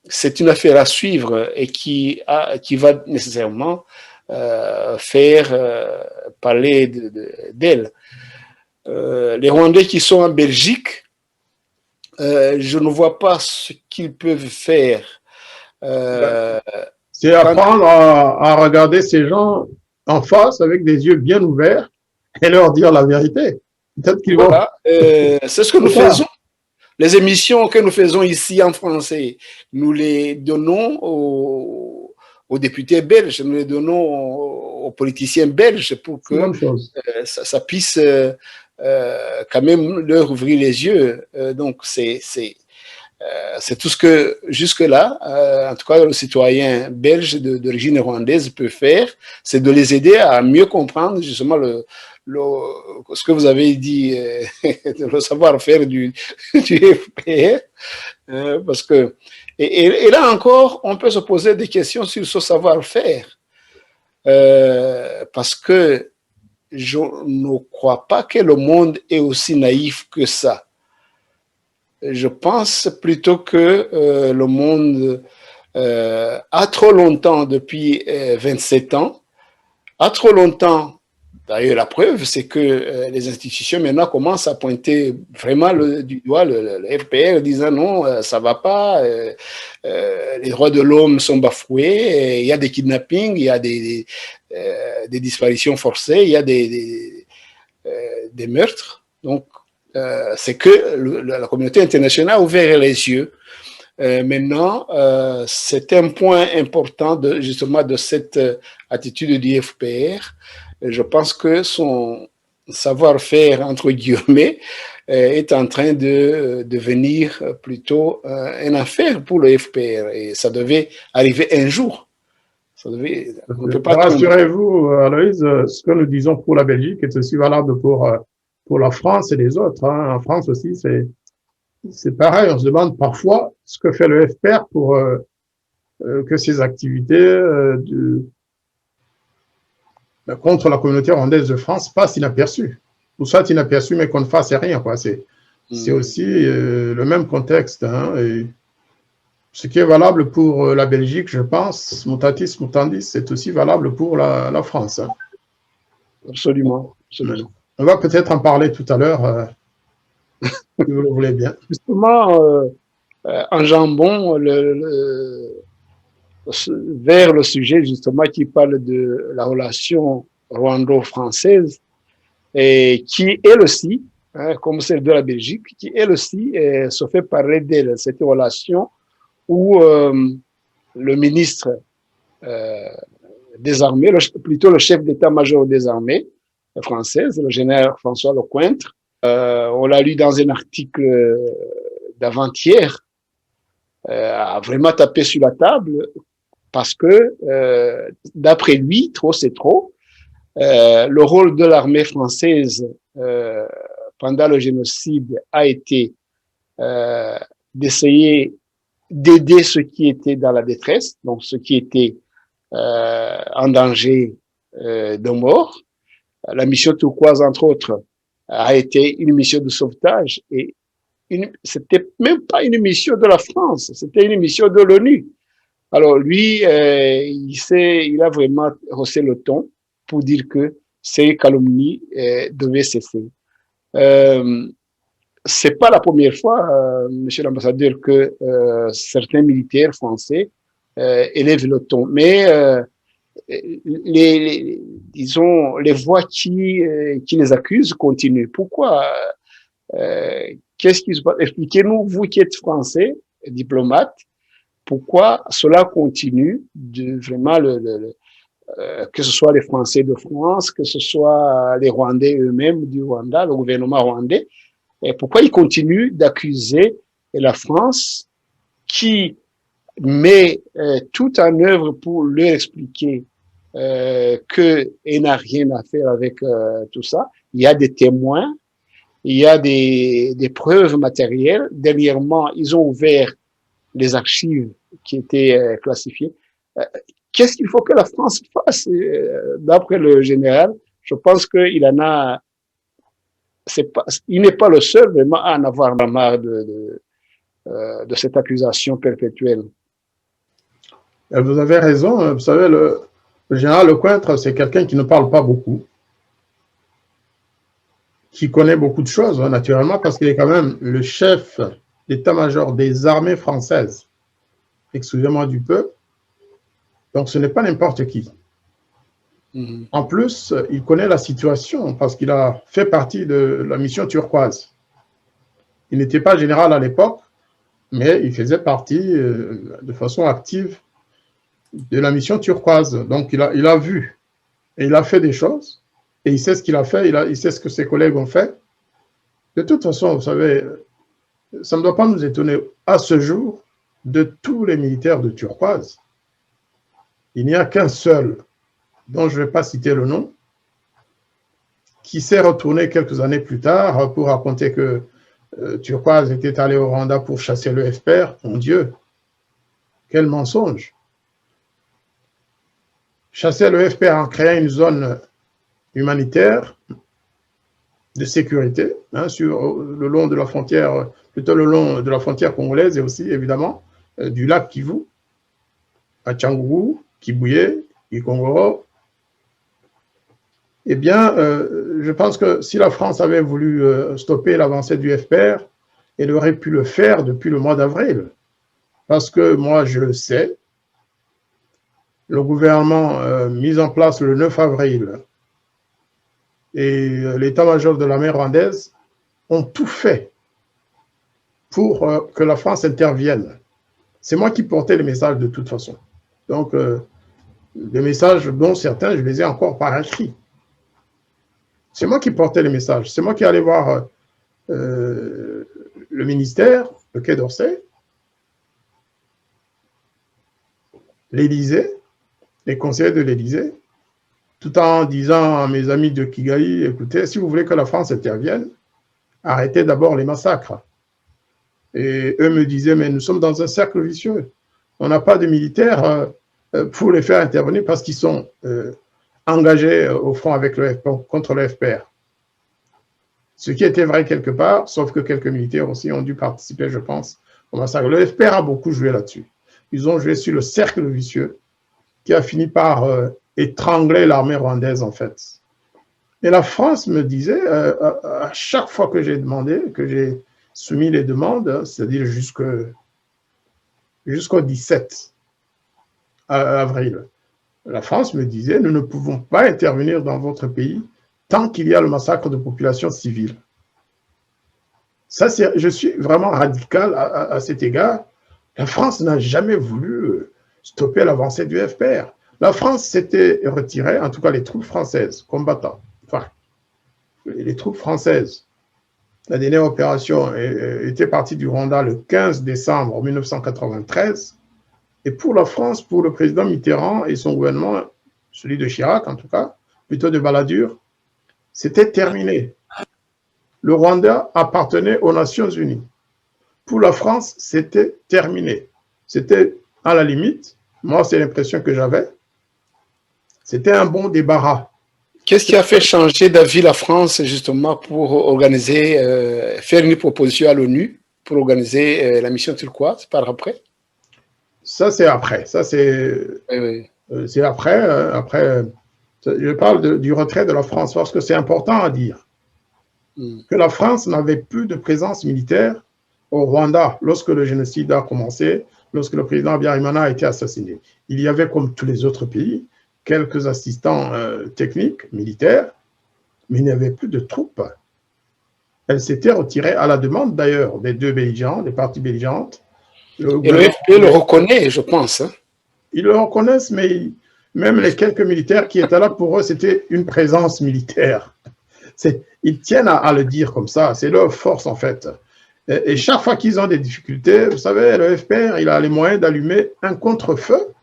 c'est une affaire à suivre et qui va nécessairement faire parler d'elle. Les Rwandais qui sont en Belgique, je ne vois pas ce qu'ils peuvent faire. C'est apprendre à regarder ces gens en face avec des yeux bien ouverts et leur dire la vérité. Peut-être qu'ils vont. C'est ce que nous faisons. Les émissions que nous faisons ici en français, nous les donnons aux députés belges, nous les donnons aux politiciens belges pour que ça puisse quand même leur ouvrir les yeux. Donc, c'est tout ce que, jusque-là, en tout cas, le citoyen belge d'origine rwandaise peut faire, c'est de les aider à mieux comprendre justement ce que vous avez dit, le savoir-faire du FPR, parce que, et là encore, on peut se poser des questions sur ce savoir-faire, parce que je ne crois pas que le monde est aussi naïf que ça. Je pense plutôt que le monde a trop longtemps, depuis 27 ans, a trop longtemps, d'ailleurs la preuve, c'est que les institutions maintenant commencent à pointer vraiment du doigt le FPR, disant non, ça va pas, les droits de l'homme sont bafoués, il y a des kidnappings, il y a des disparitions forcées, il y a des meurtres. Donc, c'est que la communauté internationale a ouvert les yeux. Maintenant, c'est un point important justement de cette attitude du FPR. Je pense que son savoir-faire, entre guillemets, est en train de devenir plutôt un affaire pour le FPR. Et ça devait arriver un jour. Rassurez-vous, Aloïse, ce que nous disons pour la Belgique est aussi valable pour la France et les autres. Hein. En France aussi, c'est pareil. On se demande parfois ce que fait le FPR pour que ces activités contre la communauté rwandaise de France passent inaperçues. Ou soit inaperçues, mais qu'on ne fasse rien. Quoi. C'est aussi le même contexte. Hein. Et ce qui est valable pour la Belgique, je pense, mutatis mutandis, c'est aussi valable pour la France. Hein. Absolument, absolument. On va peut-être en parler tout à l'heure, si vous le voulez bien. Justement, en jambon, vers le sujet justement qui parle de la relation rwando-française, et qui elle aussi, comme celle de la Belgique, qui elle aussi se fait parler d'elle, cette relation où le ministre des armées, plutôt le chef d'état-major des armées françaises, le général François Lecointre, on l'a lu dans un article d'avant-hier, a vraiment tapé sur la table parce que, d'après lui, trop c'est trop, le rôle de l'armée française pendant le génocide a été d'essayer d'aider ceux qui étaient dans la détresse, donc ceux qui étaient en danger de mort. La mission turquoise, entre autres, a été une mission de sauvetage et c'était même pas une mission de la France, c'était une mission de l'ONU. Alors lui, il a vraiment haussé le ton pour dire que ces calomnies devaient cesser. C'est pas la première fois, monsieur l'ambassadeur, que certains militaires français élèvent le ton, mais disons, les voix qui les accusent continuent. Pourquoi? Qu'est-ce qui se passe? Expliquez-nous, vous qui êtes français, diplomate, pourquoi cela continue de vraiment que ce soit les Français de France, que ce soit les Rwandais eux-mêmes du Rwanda, le gouvernement rwandais, et pourquoi ils continuent d'accuser la France qui met tout en œuvre pour leur expliquer qu'elle n'a rien à faire avec tout ça. Il y a des témoins, il y a des preuves matérielles. Dernièrement, ils ont ouvert les archives qui étaient classifiées. Qu'est-ce qu'il faut que la France fasse? D'après le général, je pense qu'il en a... il n'est pas le seul vraiment à en avoir marre de cette accusation perpétuelle. Vous avez raison. Vous savez, le général Lecointre, c'est quelqu'un qui ne parle pas beaucoup, qui connaît beaucoup de choses, naturellement, parce qu'il est quand même le chef d'état-major des armées françaises. Excusez-moi du peu. Donc, ce n'est pas n'importe qui. En plus, il connaît la situation parce qu'il a fait partie de la mission turquoise. Il n'était pas général à l'époque, mais il faisait partie de façon active de la mission turquoise. Donc, il a vu et il a fait des choses et il sait ce qu'il a fait, il sait ce que ses collègues ont fait. De toute façon, vous savez, ça ne doit pas nous étonner à ce jour de tous les militaires de turquoise. Il n'y a qu'un seul, dont je ne vais pas citer le nom, qui s'est retourné quelques années plus tard pour raconter que Turquoise était allé au Rwanda pour chasser le FPR. Mon Dieu, quel mensonge! Chasser le FPR en créant une zone humanitaire de sécurité sur le long de la frontière, plutôt le long de la frontière congolaise et aussi évidemment du lac Kivu, à Tchangougou, Kibuye, Ikongoro. Eh bien, je pense que si la France avait voulu stopper l'avancée du FPR, elle aurait pu le faire depuis le mois d'avril. Parce que moi, je le sais, le gouvernement mis en place le 9 avril et l'état-major de l'armée rwandaise ont tout fait pour que la France intervienne. C'est moi qui portais les messages de toute façon. Donc, les messages dont certains, je les ai encore par écrit. C'est moi qui portais les messages. C'est moi qui allais voir le ministère, le Quai d'Orsay, l'Élysée, les conseillers de l'Élysée, tout en disant à mes amis de Kigali, écoutez, si vous voulez que la France intervienne, arrêtez d'abord les massacres. Et eux me disaient, mais nous sommes dans un cercle vicieux. On n'a pas de militaires pour les faire intervenir parce qu'ils sont engagés au front avec contre le FPR. Ce qui était vrai quelque part, sauf que quelques militaires aussi ont dû participer, je pense, au massacre. Le FPR a beaucoup joué là-dessus. Ils ont joué sur le cercle vicieux qui a fini par étrangler l'armée rwandaise, en fait. Et la France me disait, à chaque fois que j'ai demandé, que j'ai soumis les demandes, c'est-à-dire jusqu'au 17 avril, la France me disait, nous ne pouvons pas intervenir dans votre pays tant qu'il y a le massacre de populations civiles. Ça, je suis vraiment radical à cet égard. La France n'a jamais voulu stopper l'avancée du FPR. La France s'était retirée, en tout cas les troupes françaises, combattants, enfin, les troupes françaises. La dernière opération était partie du Rwanda le 15 décembre 1993. Et pour la France, pour le président Mitterrand et son gouvernement, celui de Chirac en tout cas, plutôt de Balladur, c'était terminé. Le Rwanda appartenait aux Nations Unies. Pour la France, c'était terminé. C'était à la limite, moi c'est l'impression que j'avais, c'était un bon débarras. Qu'est-ce qui a fait changer d'avis la France justement pour organiser, faire une proposition à l'ONU pour organiser la mission turquoise par après? Ça c'est après, ça c'est c'est après, après, je parle du retrait de la France parce que c'est important à dire que la France n'avait plus de présence militaire au Rwanda lorsque le génocide a commencé, lorsque le président Habyarimana a été assassiné. Il y avait, comme tous les autres pays, quelques assistants techniques, militaires, mais il n'y avait plus de troupes. Elle s'était retirée à la demande d'ailleurs des deux belligérants, des parties belligérantes. Et le FPR le reconnaît, je pense. Hein. Ils le reconnaissent, mais même les quelques militaires qui étaient là, pour eux, c'était une présence militaire. Ils tiennent à le dire comme ça, c'est leur force en fait. Et chaque fois qu'ils ont des difficultés, vous savez, le FPR, il a les moyens d'allumer un contre-feu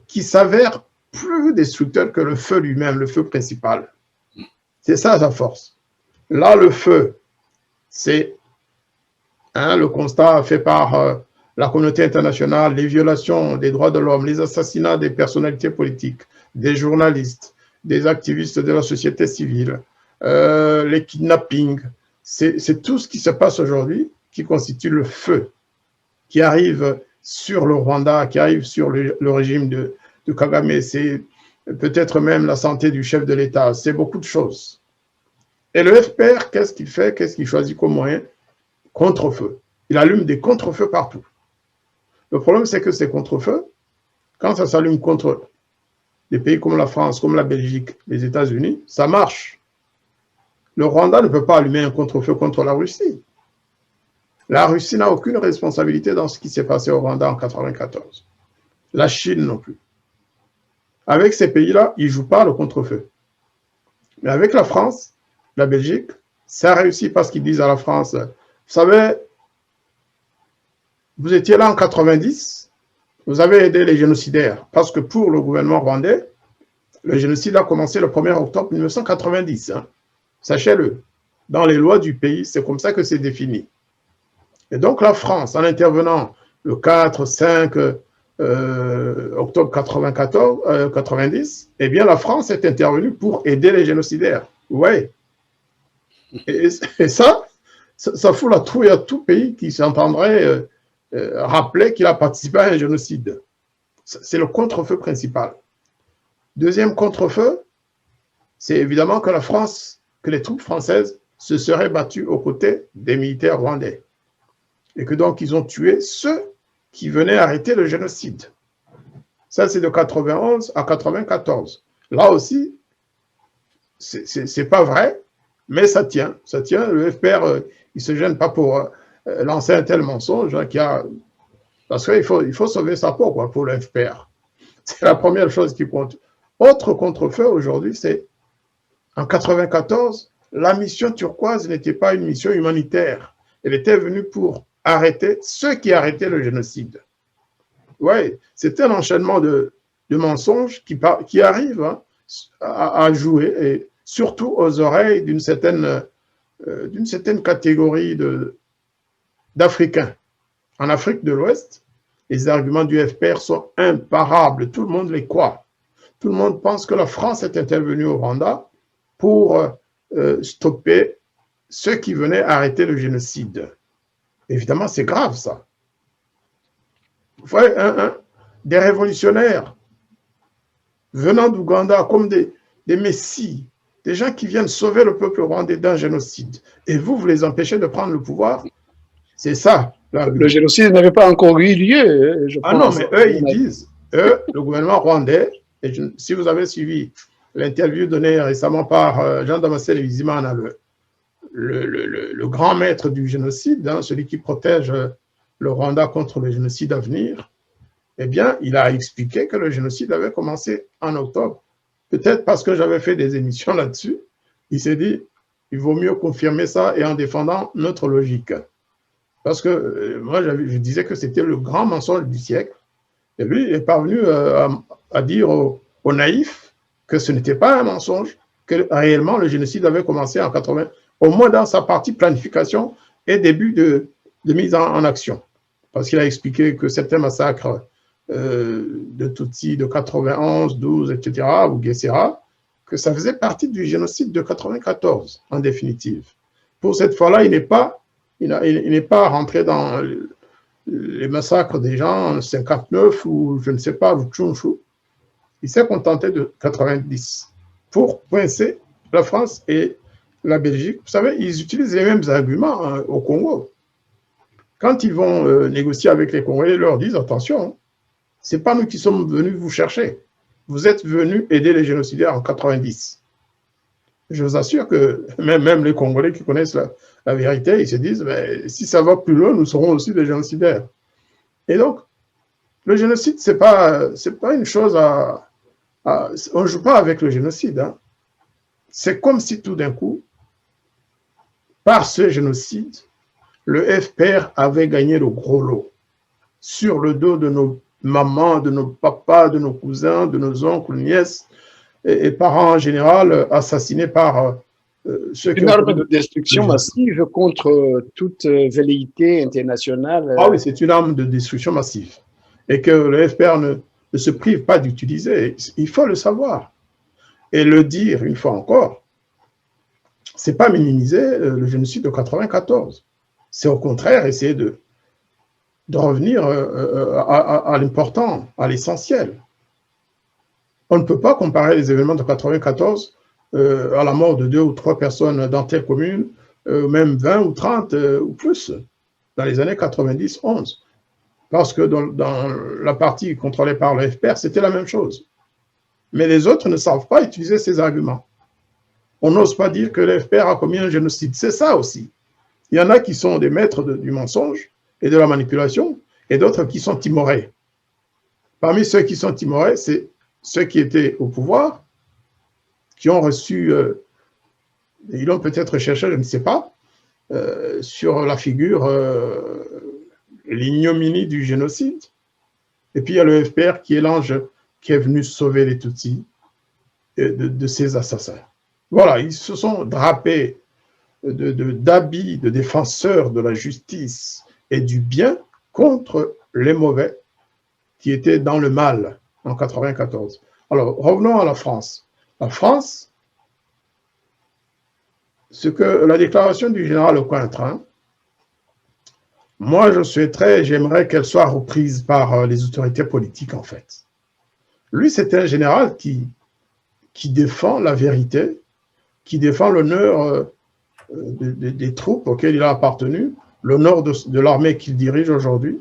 qui s'avère plus destructeur que le feu lui-même, le feu principal. C'est ça sa force. Là, le feu, c'est le constat fait par la communauté internationale, les violations des droits de l'homme, les assassinats des personnalités politiques, des journalistes, des activistes de la société civile, les kidnappings. C'est tout ce qui se passe aujourd'hui qui constitue le feu, qui arrive sur le Rwanda, qui arrive sur le régime de Kagame. C'est peut-être même la santé du chef de l'État. C'est beaucoup de choses. Et le FPR, qu'est-ce qu'il fait? Qu'est-ce qu'il choisit comme moyen? Contre-feu. Il allume des contre-feux partout. Le problème, c'est que ces contre-feux, quand ça s'allume contre des pays comme la France, comme la Belgique, les États-Unis, ça marche. Le Rwanda ne peut pas allumer un contre-feu contre la Russie. La Russie n'a aucune responsabilité dans ce qui s'est passé au Rwanda en 1994. La Chine non plus. Avec ces pays-là, ils ne jouent pas le contre-feu. Mais avec la France, la Belgique, ça a réussi parce qu'ils disent à la France, vous savez, vous étiez là en 90, vous avez aidé les génocidaires. Parce que pour le gouvernement rwandais, le génocide a commencé le 1er octobre 1990. Hein. Sachez-le. Dans les lois du pays, c'est comme ça que c'est défini. Et donc la France, en intervenant le 4, 5 octobre 90, eh bien la France est intervenue pour aider les génocidaires. Oui. Et ça fout la trouille à tout pays qui s'entendrait rappeler qu'il a participé à un génocide. C'est le contre-feu principal. Deuxième contre-feu, c'est évidemment que les troupes françaises se seraient battues aux côtés des militaires rwandais. Et que donc ils ont tué ceux qui venaient arrêter le génocide. Ça, c'est de 91 à 94. Là aussi, c'est pas vrai, mais ça tient. Ça tient. Le FPR, il se gêne pas pour lancer un tel mensonge parce qu'il faut sauver sa peau quoi, pour le FPR. C'est la première chose qui compte. Autre contre-feu aujourd'hui, c'est en 94, la mission turquoise n'était pas une mission humanitaire. Elle était venue pour arrêter ceux qui arrêtaient le génocide. Oui, c'est un enchaînement de mensonges qui arrivent hein, à jouer, et surtout aux oreilles d'une certaine catégorie d'Africains. En Afrique de l'Ouest, les arguments du FPR sont imparables, tout le monde les croit. Tout le monde pense que la France est intervenue au Rwanda pour stopper ceux qui venaient arrêter le génocide. Évidemment, c'est grave, ça. Vous voyez, des révolutionnaires venant d'Ouganda comme des messies, des gens qui viennent sauver le peuple rwandais d'un génocide. Et vous les empêchez de prendre le pouvoir. C'est ça. Le génocide n'avait pas encore eu lieu, je pense. Ah non, mais eux, ils disent, le gouvernement rwandais, et si vous avez suivi l'interview donnée récemment par Jean-Damascène Bizimana, le grand maître du génocide, hein, celui qui protège le Rwanda contre le génocide à venir, eh bien, il a expliqué que le génocide avait commencé en octobre. Peut-être parce que j'avais fait des émissions là-dessus, il s'est dit, il vaut mieux confirmer ça et en défendant notre logique. Parce que moi, je disais que c'était le grand mensonge du siècle. Et lui, il est parvenu à dire aux naïfs que ce n'était pas un mensonge, que réellement le génocide avait commencé en 80, au moins dans sa partie planification et début de mise en action. Parce qu'il a expliqué que certains massacres de Tutsis de 91, 12, etc., ou Guessera, que ça faisait partie du génocide de 94, en définitive. Pour cette fois-là, il n'est pas rentré dans les massacres des gens en 59 ou je ne sais pas, ou Tchouchou. Il s'est contenté de 90 pour coincer la France et la Belgique. Vous savez, ils utilisent les mêmes arguments hein, au Congo. Quand ils vont négocier avec les Congolais, ils leur disent attention, ce n'est pas nous qui sommes venus vous chercher. Vous êtes venus aider les génocidaires en 90. Je vous assure que même les Congolais qui connaissent la vérité, ils se disent mais si ça va plus loin, nous serons aussi des génocidaires. Et donc, le génocide, c'est pas une chose on ne joue pas avec le génocide. Hein. C'est comme si tout d'un coup, par ce génocide, le FPR avait gagné le gros lot sur le dos de nos mamans, de nos papas, de nos cousins, de nos oncles, nièces et parents en général assassinés par ceux qui une arme de destruction massive contre toute velléité internationale. Ah oui, c'est une arme de destruction massive. Et que le FPR ne se prive pas d'utiliser. Il faut le savoir. Et le dire une fois encore, ce n'est pas minimiser le génocide de 94. C'est au contraire essayer de revenir à l'important, à l'essentiel. On ne peut pas comparer les événements de 94 à la mort de 2 ou 3 personnes dans telle commune, même 20 ou 30 ou plus, dans les années 90-11. Parce que dans la partie contrôlée par le FPR, c'était la même chose. Mais les autres ne savent pas utiliser ces arguments. On n'ose pas dire que le FPR a commis un génocide. C'est ça aussi. Il y en a qui sont des maîtres du mensonge et de la manipulation, et d'autres qui sont timorés. Parmi ceux qui sont timorés, c'est ceux qui étaient au pouvoir, qui ont reçu, ils l'ont peut-être cherché, je ne sais pas, sur la figure, l'ignominie du génocide. Et puis il y a le FPR qui est l'ange qui est venu sauver les Tutsis de ces assassins. Voilà, ils se sont drapés d'habits de défenseurs de la justice et du bien contre les mauvais qui étaient dans le mal en 1994. Alors, revenons à la France. La France, ce que la déclaration du général Cointrin, moi je souhaiterais, j'aimerais qu'elle soit reprise par les autorités politiques en fait. Lui, c'est un général qui défend la vérité, qui défend l'honneur des troupes auxquelles il a appartenu, l'honneur de l'armée qu'il dirige aujourd'hui.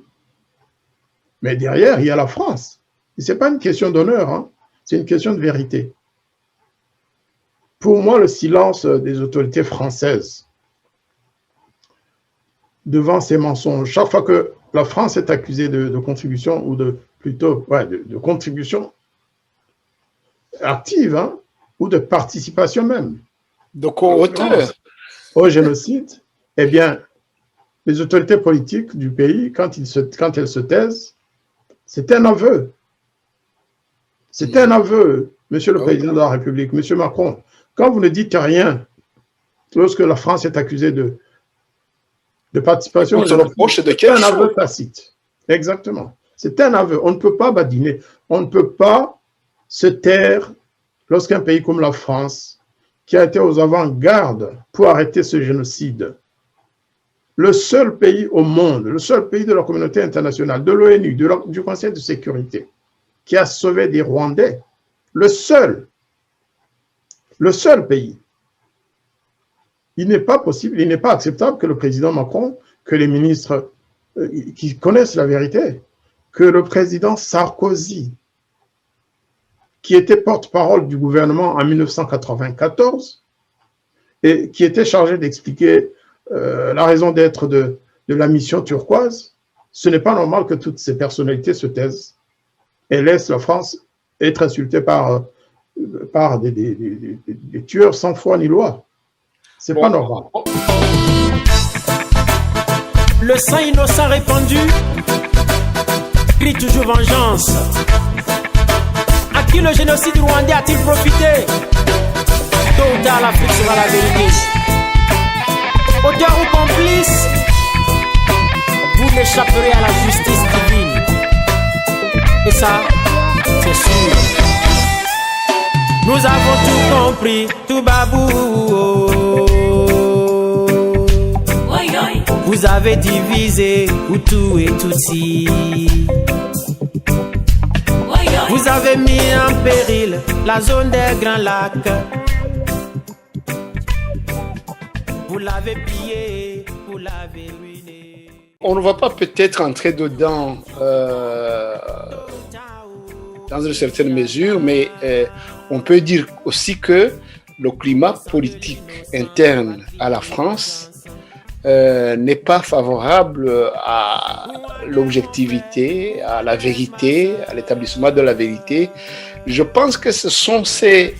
Mais derrière, il y a la France. Et ce n'est pas une question d'honneur, hein, c'est une question de vérité. Pour moi, le silence des autorités françaises devant ces mensonges, chaque fois que la France est accusée de contribution, ou de contribution active, hein, ou de participation même, de co-auteur au génocide, eh bien, les autorités politiques du pays, quand elles se taisent, c'est un aveu. C'est un aveu, Monsieur le Président de la République, Monsieur Macron. Quand vous ne dites rien, lorsque la France est accusée de participation, c'est un aveu tacite. Exactement. C'est un aveu. On ne peut pas badiner. On ne peut pas se taire lorsqu'un pays comme la France, qui a été aux avant-gardes pour arrêter ce génocide, le seul pays au monde, le seul pays de la communauté internationale, de l'ONU, du Conseil de sécurité, qui a sauvé des Rwandais, le seul pays. Il n'est pas possible, il n'est pas acceptable que le président Macron, que les ministres qui connaissent la vérité, que le président Sarkozy, qui était porte-parole du gouvernement en 1994 et qui était chargé d'expliquer la raison d'être de la mission turquoise, ce n'est pas normal que toutes ces personnalités se taisent et laissent la France être insultée par des tueurs sans foi ni loi. C'est pas normal. Le sang innocent répandu crie toujours vengeance. À qui le génocide rwandais a-t-il profité? Tôt ou tard, l'Afrique sera la vérité. Auteur ou complice, vous n'échapperez à la justice divine. Et ça, c'est sûr. Nous avons tout compris, tout babou. Vous avez divisé Hutu et Tutsi. Vous avez mis en péril la zone des Grands Lacs. Vous l'avez pillé, vous l'avez ruiné. On ne va pas peut-être entrer dedans dans une certaine mesure, mais on peut dire aussi que le climat politique interne à la France n'est pas favorable à l'objectivité, à la vérité, à l'établissement de la vérité. Je pense que ce sont ces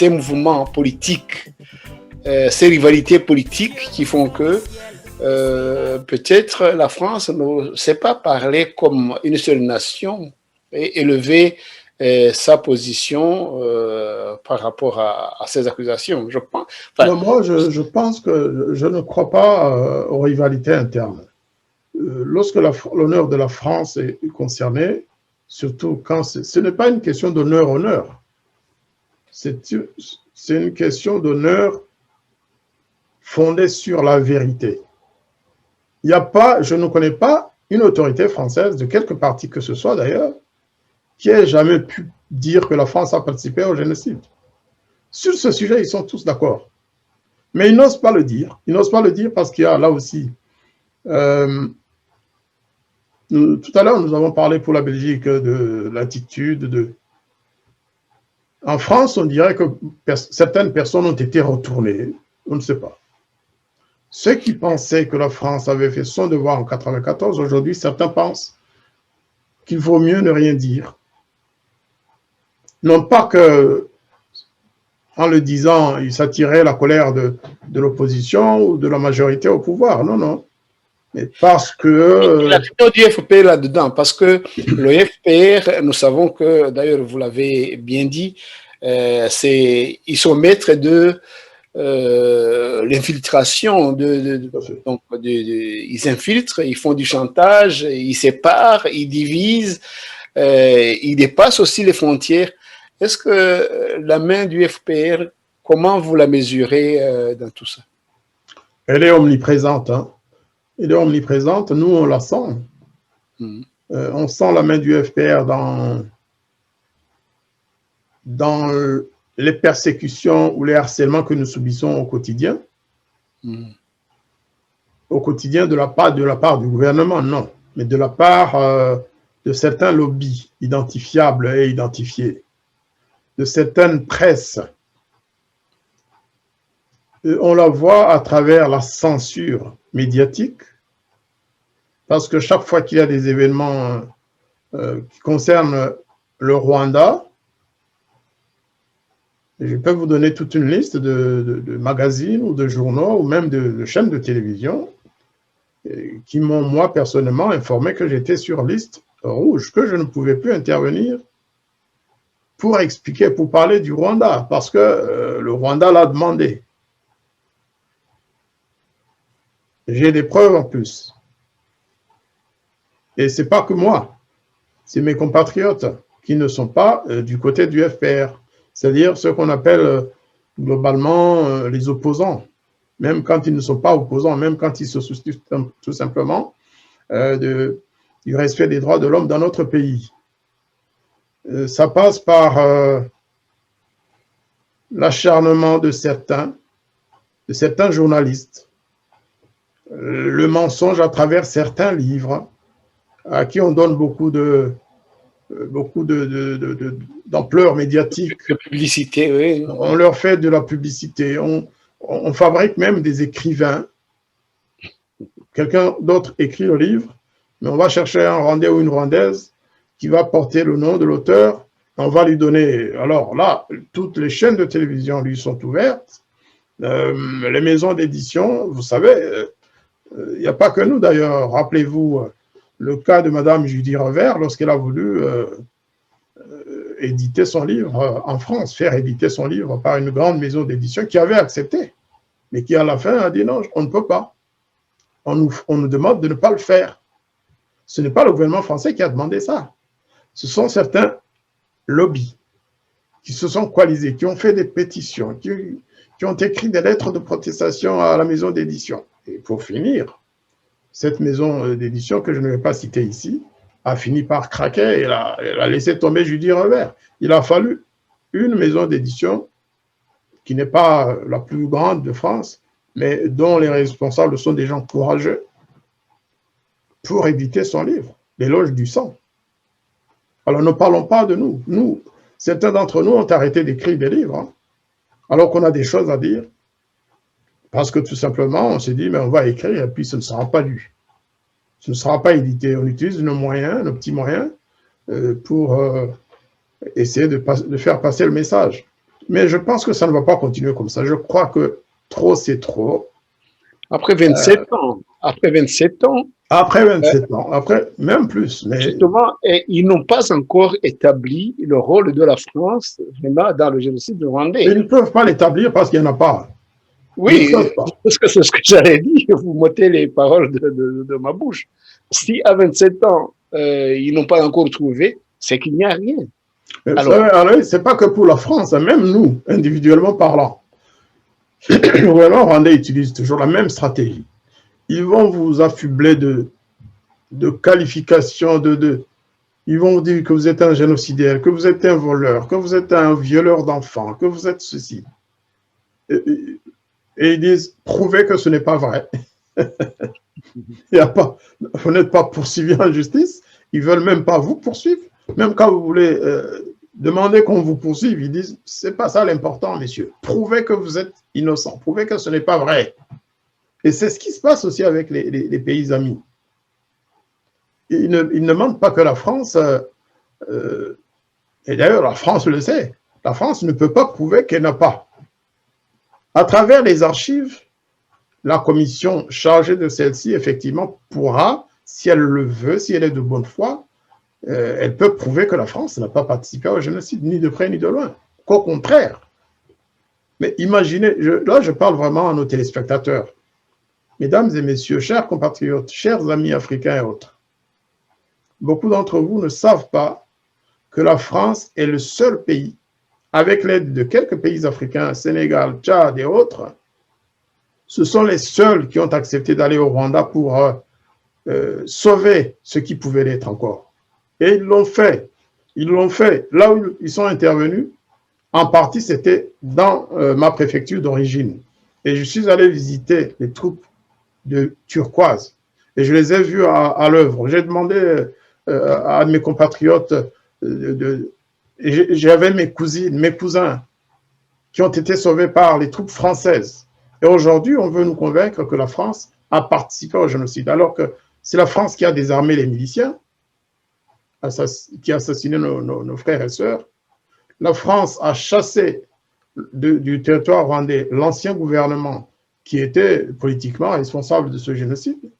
mouvements politiques, ces rivalités politiques qui font que peut-être la France ne sait pas parler comme une seule nation et élever sa position par rapport à ces accusations. Je pense, moi, je pense que je ne crois pas aux rivalités internes. Lorsque l'honneur de la France est concerné, surtout quand ce n'est pas une question d'honneur-honneur, c'est une question d'honneur fondée sur la vérité. Il n'y a pas, je ne connais pas une autorité française, de quelque parti que ce soit d'ailleurs, qui ait jamais pu dire que la France a participé au génocide. Sur ce sujet, ils sont tous d'accord. Mais ils n'osent pas le dire. Ils n'osent pas le dire parce qu'il y a là aussi... tout à l'heure, nous avons parlé pour la Belgique de l'attitude. En France, on dirait que certaines personnes ont été retournées. On ne sait pas. Ceux qui pensaient que la France avait fait son devoir en 1994, aujourd'hui, certains pensent qu'il vaut mieux ne rien dire. Non pas que, en le disant, il s'attirait la colère de l'opposition ou de la majorité au pouvoir. Non, non. Mais parce que... La question du FPR là-dedans, parce que le FPR, nous savons que, d'ailleurs, vous l'avez bien dit, ils sont maîtres de l'infiltration. Donc, ils infiltrent, ils font du chantage, ils séparent, ils divisent, ils dépassent aussi les frontières. Est-ce que la main du FPR, comment vous la mesurez dans tout ça? Elle est omniprésente. Hein? Elle est omniprésente. Nous, on la sent. On sent la main du FPR dans les persécutions ou les harcèlements que nous subissons au quotidien. Au quotidien de la part du gouvernement, non. Mais de la part de certains lobbies identifiables et identifiés. De certaines presses. On la voit à travers la censure médiatique, parce que chaque fois qu'il y a des événements qui concernent le Rwanda, je peux vous donner toute une liste de magazines ou de journaux ou même de chaînes de télévision qui m'ont, moi, personnellement informé que j'étais sur liste rouge, que je ne pouvais plus intervenir pour expliquer, pour parler du Rwanda, parce que le Rwanda l'a demandé. J'ai des preuves en plus. Et ce n'est pas que moi, c'est mes compatriotes qui ne sont pas du côté du FPR, c'est-à-dire ceux qu'on appelle globalement les opposants, même quand ils ne sont pas opposants, même quand ils se soucient tout simplement du respect des droits de l'homme dans notre pays. Ça passe par l'acharnement de certains journalistes, le mensonge à travers certains livres à qui on donne beaucoup d'ampleur médiatique. De publicité, oui. On leur fait de la publicité. On fabrique même des écrivains. Quelqu'un d'autre écrit le livre, mais on va chercher un Rwandais ou une Rwandaise qui va porter le nom de l'auteur. On va lui donner... Alors là, toutes les chaînes de télévision lui sont ouvertes. Les maisons d'édition, vous savez... Il n'y a pas que nous d'ailleurs. Rappelez-vous le cas de Madame Judy Revers lorsqu'elle a voulu éditer son livre en France, faire éditer son livre par une grande maison d'édition qui avait accepté, mais qui à la fin a dit non, on ne peut pas. On nous demande de ne pas le faire. Ce n'est pas le gouvernement français qui a demandé ça. Ce sont certains lobbies qui se sont coalisés, qui ont fait des pétitions, qui ont écrit des lettres de protestation à la maison d'édition. Et pour finir, cette maison d'édition, que je ne vais pas citer ici, a fini par craquer et elle a laissé tomber Judy Revers. Il a fallu une maison d'édition qui n'est pas la plus grande de France, mais dont les responsables sont des gens courageux, pour éditer son livre, L'éloge du sang. Alors ne parlons pas de nous. Nous, certains d'entre nous ont arrêté d'écrire des livres, hein, alors qu'on a des choses à dire. Parce que tout simplement, on s'est dit, mais on va écrire et puis ce ne sera pas lu. Ce ne sera pas édité. On utilise nos moyens, nos petits moyens, pour essayer de faire passer le message. Mais je pense que ça ne va pas continuer comme ça. Je crois que trop, c'est trop. Après 27 ans. Après 27 ans. Après 27 ans. Après, même plus. Mais... Justement, ils n'ont pas encore établi le rôle de la France vraiment dans le génocide rwandais. Ils ne peuvent pas l'établir parce qu'il n'y en a pas. Oui, parce que c'est ce que j'avais dit, vous m'ôtez les paroles de ma bouche. Si à 27 ans, ils n'ont pas encore trouvé, c'est qu'il n'y a rien. Alors, c'est pas que pour la France, même nous, individuellement parlant. Le gouvernement rwandais utilise toujours la même stratégie. Ils vont vous affubler de qualifications, ils vont vous dire que vous êtes un génocidaire, que vous êtes un voleur, que vous êtes un violeur d'enfants, que vous êtes ceci. Et ils disent, prouvez que ce n'est pas vrai. Vous n'êtes pas poursuivi en justice. Ils ne veulent même pas vous poursuivre. Même quand vous voulez demander qu'on vous poursuive, ils disent, ce n'est pas ça l'important, messieurs. Prouvez que vous êtes innocent. Prouvez que ce n'est pas vrai. Et c'est ce qui se passe aussi avec les pays amis. Il ne manque pas que la France, et d'ailleurs la France le sait, la France ne peut pas prouver qu'elle n'a pas. À travers les archives, la commission chargée de celle-ci, effectivement, pourra, si elle le veut, si elle est de bonne foi, elle peut prouver que la France n'a pas participé au génocide, ni de près ni de loin. Qu'au contraire. Mais imaginez, là je parle vraiment à nos téléspectateurs. Mesdames et messieurs, chers compatriotes, chers amis africains et autres, beaucoup d'entre vous ne savent pas que la France est le seul pays, avec l'aide de quelques pays africains, Sénégal, Tchad et autres, ce sont les seuls qui ont accepté d'aller au Rwanda pour sauver ce qui pouvait l'être encore. Et ils l'ont fait. Ils l'ont fait. Là où ils sont intervenus, en partie, c'était dans ma préfecture d'origine. Et je suis allé visiter les troupes de Turquoise. Et je les ai vus à l'œuvre. J'ai demandé à mes compatriotes, j'avais mes cousines, mes cousins, qui ont été sauvés par les troupes françaises. Et aujourd'hui, on veut nous convaincre que la France a participé au génocide, alors que c'est la France qui a désarmé les miliciens, qui a assassiné nos frères et sœurs. La France a chassé du territoire rwandais l'ancien gouvernement qui était politiquement responsable de ce génocide,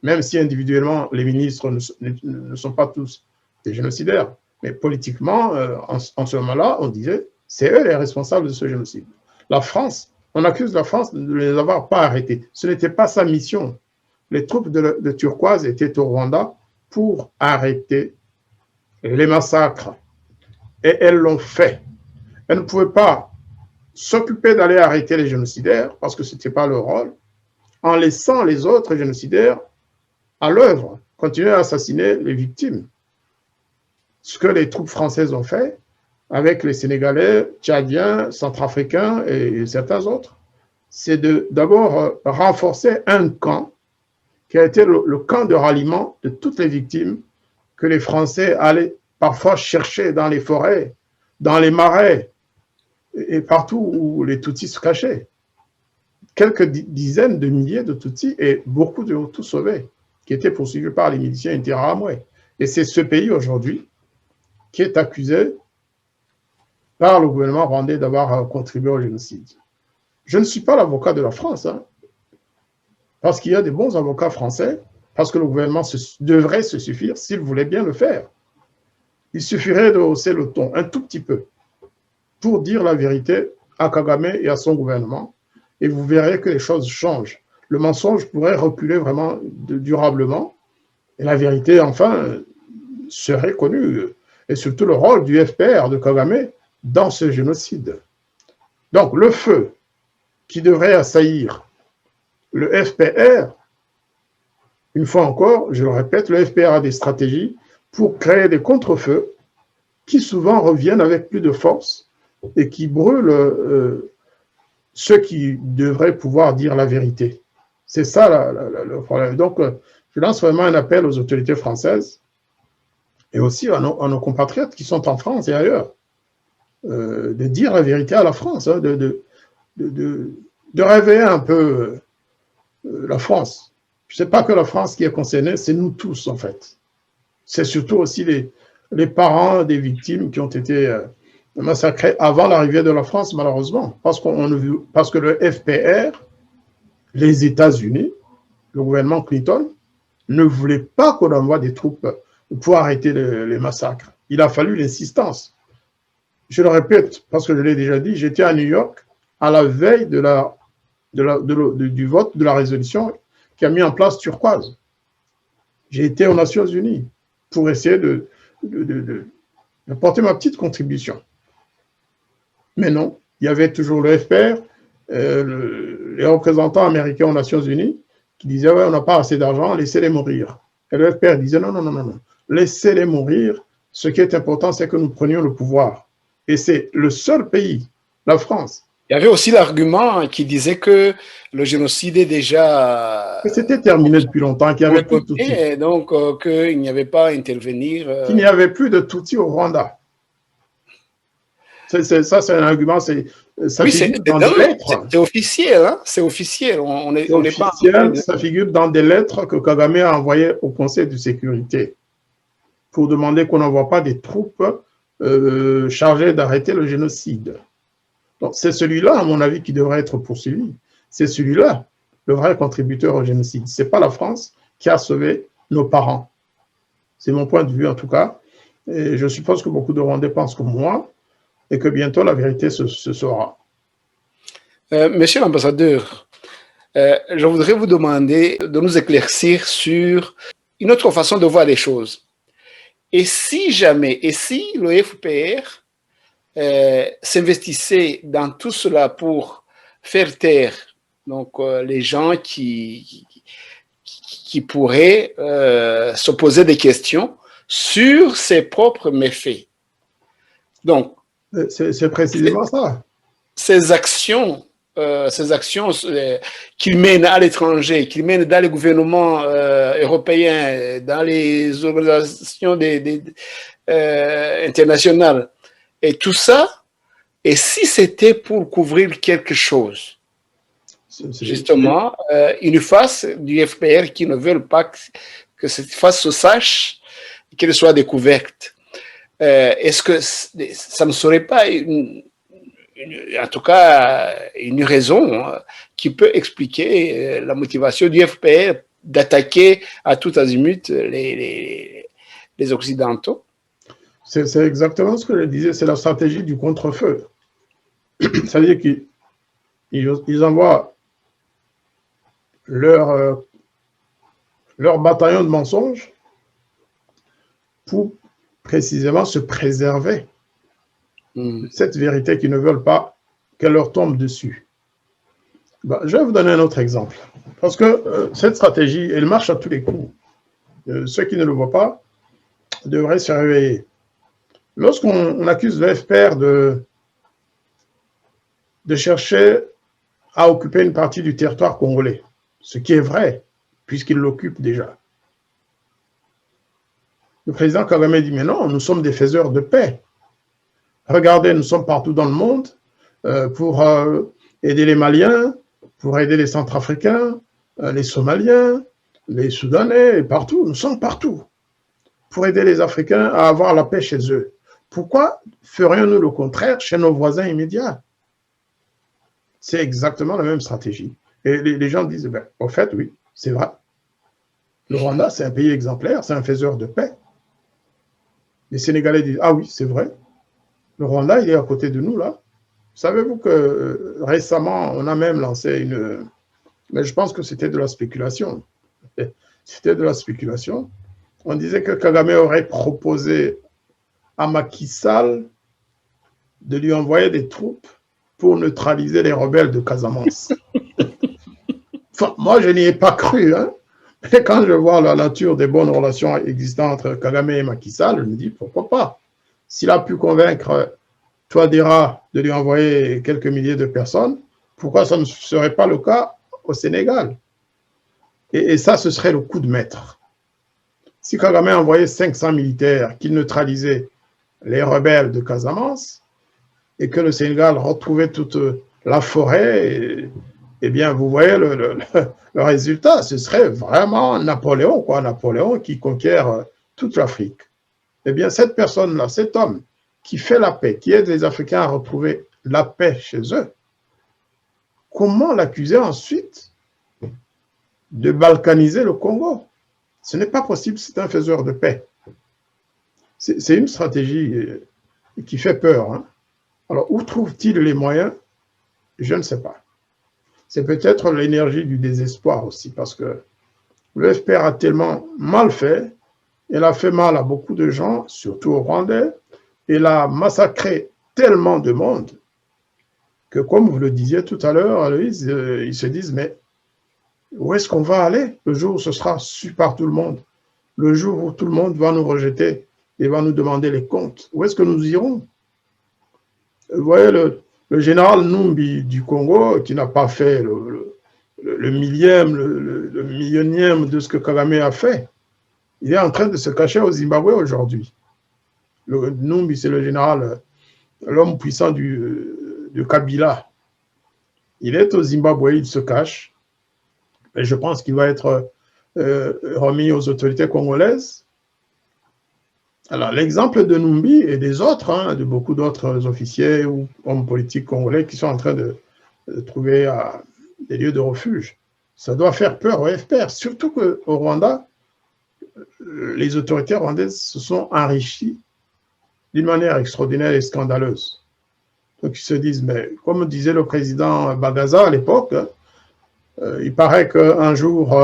même si individuellement les ministres ne sont pas tous des génocidaires, mais politiquement, en ce moment-là, on disait c'est eux les responsables de ce génocide. La France, on accuse la France de ne les avoir pas arrêtés. Ce n'était pas sa mission. Les troupes de Turquoise étaient au Rwanda pour arrêter les massacres. Et elles l'ont fait. Elles ne pouvaient pas s'occuper d'aller arrêter les génocidaires, parce que ce n'était pas leur rôle, en laissant les autres génocidaires à l'œuvre, continuer à assassiner les victimes. Ce que les troupes françaises ont fait avec les Sénégalais, Tchadiens, Centrafricains et certains autres, c'est d'abord renforcer un camp qui a été le camp de ralliement de toutes les victimes que les Français allaient parfois chercher dans les forêts, dans les marais et partout où les Tutsis se cachaient. Quelques dizaines de milliers de Tutsis et beaucoup de Hutus sauvés qui étaient poursuivis par les miliciens Interahamwe. Et c'est ce pays aujourd'hui qui est accusé par le gouvernement rwandais d'avoir contribué au génocide. Je ne suis pas l'avocat de la France, parce qu'il y a des bons avocats français, parce que le gouvernement devrait se suffire s'il voulait bien le faire. Il suffirait de hausser le ton un tout petit peu pour dire la vérité à Kagame et à son gouvernement, et vous verrez que les choses changent. Le mensonge pourrait reculer vraiment durablement, et la vérité, enfin, serait connue, et surtout le rôle du FPR de Kagame dans ce génocide. Donc, le feu qui devrait assaillir le FPR, une fois encore, je le répète, le FPR a des stratégies pour créer des contre-feux qui souvent reviennent avec plus de force et qui brûlent ceux qui devraient pouvoir dire la vérité. C'est ça le problème. Donc, je lance vraiment un appel aux autorités françaises et aussi à nos compatriotes qui sont en France et ailleurs, de dire la vérité à la France, de réveiller un peu la France. Ce n'est pas que la France qui est concernée, c'est nous tous en fait. C'est surtout aussi les parents des victimes qui ont été massacrés avant l'arrivée de la France, malheureusement, parce que le FPR, les États-Unis, le gouvernement Clinton, ne voulait pas qu'on envoie des troupes pour arrêter les massacres. Il a fallu l'insistance. Je le répète, parce que je l'ai déjà dit, j'étais à New York à la veille du vote de la résolution qui a mis en place Turquoise. J'ai été aux Nations Unies pour essayer de porter ma petite contribution. Mais non, il y avait toujours le FPR, les représentants américains aux Nations Unies qui disaient « ouais, on n'a pas assez d'argent, laissez-les mourir ». Et le FPR disait « non, non, non, non, non, laissez-les mourir, ce qui est important, c'est que nous prenions le pouvoir ». Et c'est le seul pays, la France. Il y avait aussi l'argument qui disait que le génocide est déjà... C'était terminé depuis longtemps, qu'il n'y avait plus de Tutsis. Et donc, qu'il n'y avait pas à intervenir... Qu'il n'y avait plus de Tutsis au Rwanda. Ça, c'est un argument, ça Oui, figure dans des lettres. c'est officiel, hein? C'est officiel. On n'est pas en train de... Ça figure dans des lettres que Kagame a envoyées au Conseil de sécurité pour demander qu'on n'envoie pas des troupes chargées d'arrêter le génocide. Donc, c'est celui-là, à mon avis, qui devrait être poursuivi. C'est celui-là, le vrai contributeur au génocide. Ce n'est pas la France qui a sauvé nos parents. C'est mon point de vue, en tout cas. Et je suppose que beaucoup de Rwandais pensent comme moi et que bientôt la vérité se saura. Monsieur l'ambassadeur, je voudrais vous demander de nous éclaircir sur une autre façon de voir les choses. Et si le FPR s'investissait dans tout cela pour faire taire donc, les gens qui pourraient se poser des questions sur ses propres méfaits. Donc, c'est précisément ça. Ces actions qu'il mène à l'étranger, qu'il mène dans les gouvernements européens, dans les organisations internationales, et tout ça, et si c'était pour couvrir quelque chose, justement, une face du FPR qui ne veulent pas que cette face se sache, qu'elle soit découverte. Est-ce que ça ne serait pas en tout cas une raison qui peut expliquer la motivation du FPR d'attaquer à tout azimut les Occidentaux? C'est exactement ce que je disais, c'est la stratégie du contre-feu. C'est-à-dire qu'ils envoient leur bataillon de mensonges pour précisément se préserver de cette vérité qu'ils ne veulent pas qu'elle leur tombe dessus. Je vais vous donner un autre exemple. Parce que cette stratégie, elle marche à tous les coups. Ceux qui ne le voient pas devraient se réveiller. Lorsqu'on accuse le FPR de chercher à occuper une partie du territoire congolais, ce qui est vrai, puisqu'il l'occupe déjà, le président Kagame dit, mais non, nous sommes des faiseurs de paix. Regardez, nous sommes partout dans le monde pour aider les Maliens, pour aider les Centrafricains, les Somaliens, les Soudanais, et partout. Nous sommes partout pour aider les Africains à avoir la paix chez eux. Pourquoi ferions-nous le contraire chez nos voisins immédiats? C'est exactement la même stratégie. Et les gens disent, au fait, oui, c'est vrai. Le Rwanda, c'est un pays exemplaire, c'est un faiseur de paix. Les Sénégalais disent, ah oui, c'est vrai. Le Rwanda, il est à côté de nous, là. Savez-vous que récemment, on a même lancé une... Mais je pense que c'était de la spéculation. C'était de la spéculation. On disait que Kagame aurait proposé à Macky Sall de lui envoyer des troupes pour neutraliser les rebelles de Casamance. Enfin, moi, je n'y ai pas cru, hein. Et quand je vois la nature des bonnes relations existantes entre Kagame et Macky Sall, je me dis, pourquoi pas? S'il a pu convaincre Touadéra de lui envoyer quelques milliers de personnes, pourquoi ça ne serait pas le cas au Sénégal? Et ça, ce serait le coup de maître. Si Kagame envoyait 500 militaires qui neutralisaient les rebelles de Casamance et que le Sénégal retrouvait toute la forêt, eh bien, vous voyez le résultat, ce serait vraiment Napoléon, quoi. Napoléon qui conquiert toute l'Afrique. Eh bien, cette personne-là, cet homme qui fait la paix, qui aide les Africains à retrouver la paix chez eux, comment l'accuser ensuite de balkaniser le Congo? Ce n'est pas possible, c'est un faiseur de paix. C'est une stratégie qui fait peur, hein. Alors, où trouve-t-il les moyens? Je ne sais pas. C'est peut-être l'énergie du désespoir aussi, parce que le FPR a tellement mal fait, il a fait mal à beaucoup de gens, surtout aux Rwandais, il a massacré tellement de monde que, comme vous le disiez tout à l'heure, Aloïse, ils se disent, mais où est-ce qu'on va aller le jour où ce sera su par tout le monde? Le jour où tout le monde va nous rejeter et va nous demander les comptes. Où est-ce que nous irons? Vous voyez, le général Numbi du Congo, qui n'a pas fait le millième, le millionième de ce que Kagame a fait, il est en train de se cacher au Zimbabwe aujourd'hui. Numbi, c'est le général l'homme puissant de Kabila. Il est au Zimbabwe, il se cache. Et je pense qu'il va être remis aux autorités congolaises. Alors, l'exemple de Numbi et des autres, hein, de beaucoup d'autres officiers ou hommes politiques congolais qui sont en train de trouver des lieux de refuge, ça doit faire peur au FPR. Surtout qu'au Rwanda, les autorités rwandaises se sont enrichies d'une manière extraordinaire et scandaleuse. Donc, ils se disent, mais comme disait le président Bagaza à l'époque, il paraît qu'un jour,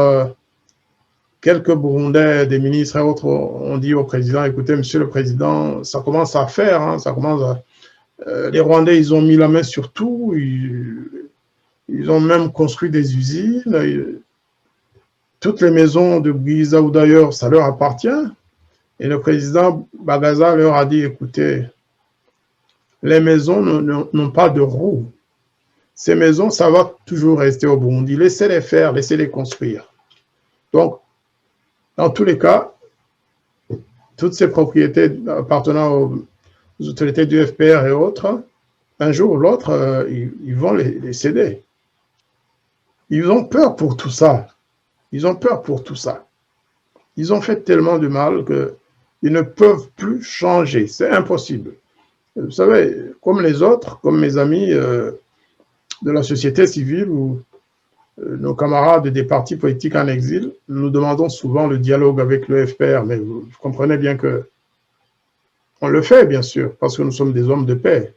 quelques Burundais, des ministres et autres ont dit au président, écoutez, monsieur le président, ça commence à faire, hein, les Rwandais, ils ont mis la main sur tout, ils ont même construit des usines, toutes les maisons de Bwiza ou d'ailleurs, ça leur appartient. Et le président Bagaza leur a dit, écoutez, les maisons n'ont pas de roues. Ces maisons, ça va toujours rester au Burundi. Laissez-les faire, laissez-les construire. Donc, dans tous les cas, toutes ces propriétés appartenant aux autorités du FPR et autres, un jour ou l'autre, ils vont les céder. Ils ont peur pour tout ça. Ils ont peur pour tout ça. Ils ont fait tellement de mal qu'ils ne peuvent plus changer. C'est impossible. Vous savez, comme les autres, comme mes amis de la société civile ou nos camarades des partis politiques en exil, nous demandons souvent le dialogue avec le FPR, mais vous comprenez bien que on le fait, bien sûr, parce que nous sommes des hommes de paix.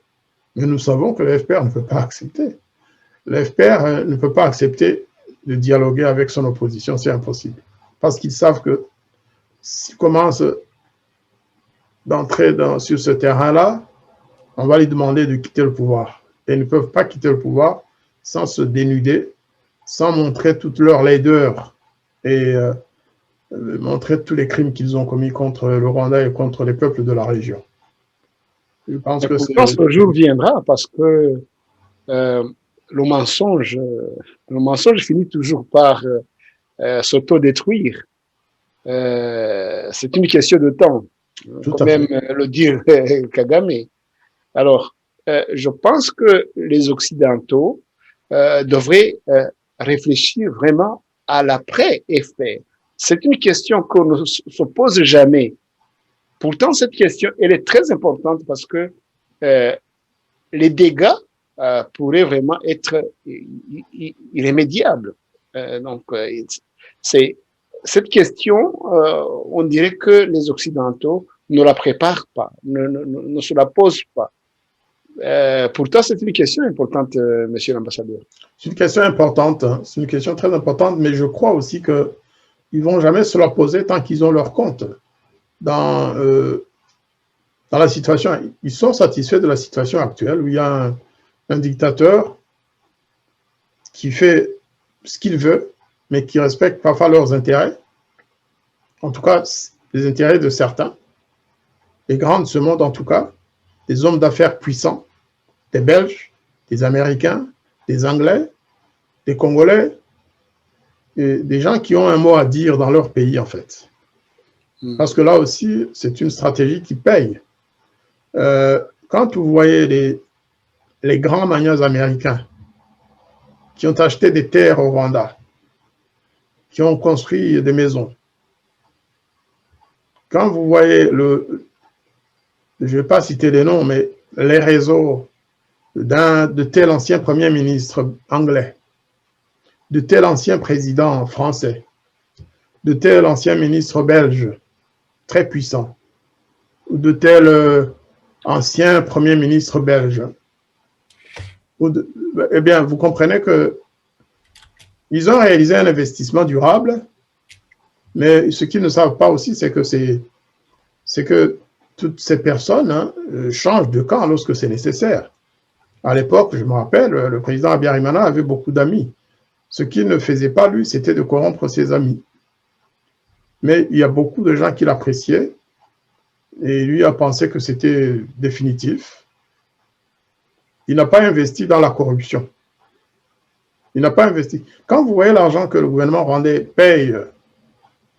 Mais nous savons que le FPR ne peut pas accepter. Le FPR ne peut pas accepter de dialoguer avec son opposition, c'est impossible. Parce qu'ils savent que s'ils commencent d'entrer sur ce terrain-là, on va lui demander de quitter le pouvoir. Et ils ne peuvent pas quitter le pouvoir sans se dénuder, sans montrer toute leur laideur et montrer tous les crimes qu'ils ont commis contre le Rwanda et contre les peuples de la région. Je pense que le jour viendra parce que le mensonge finit toujours par s'autodétruire. C'est une question de temps, quand même le dire Kagame. Alors, je pense que les Occidentaux devraient réfléchir vraiment à l'après-effet. C'est une question qu'on ne se pose jamais. Pourtant, cette question, elle est très importante parce que les dégâts pourraient vraiment être irrémédiables. Donc, cette question, on dirait que les Occidentaux ne la préparent pas, ne se la posent pas. Pourtant, c'est une question importante, monsieur l'ambassadeur. C'est une question importante, hein. C'est une question très importante, mais je crois aussi qu'ils ne vont jamais se la poser tant qu'ils ont leur compte dans la situation. Ils sont satisfaits de la situation actuelle où il y a un dictateur qui fait ce qu'il veut, mais qui respecte parfois leurs intérêts, en tout cas les intérêts de certains, les grands de ce monde en tout cas, des hommes d'affaires puissants, des Belges, des Américains, des Anglais, des Congolais, et des gens qui ont un mot à dire dans leur pays en fait. Parce que là aussi, c'est une stratégie qui paye. Quand vous voyez les grands magnats américains qui ont acheté des terres au Rwanda, qui ont construit des maisons, quand vous voyez je ne vais pas citer les noms, mais les réseaux de tel ancien premier ministre anglais, de tel ancien président français, de tel ancien ministre belge, très puissant, ou de tel ancien premier ministre belge, eh bien, vous comprenez que ils ont réalisé un investissement durable, mais ce qu'ils ne savent pas aussi, c'est que toutes ces personnes changent de camp lorsque c'est nécessaire. À l'époque, je me rappelle, le président Habyarimana avait beaucoup d'amis. Ce qu'il ne faisait pas, lui, c'était de corrompre ses amis. Mais il y a beaucoup de gens qui l'appréciaient et lui a pensé que c'était définitif. Il n'a pas investi dans la corruption. Il n'a pas investi. Quand vous voyez l'argent que le gouvernement rwandais paye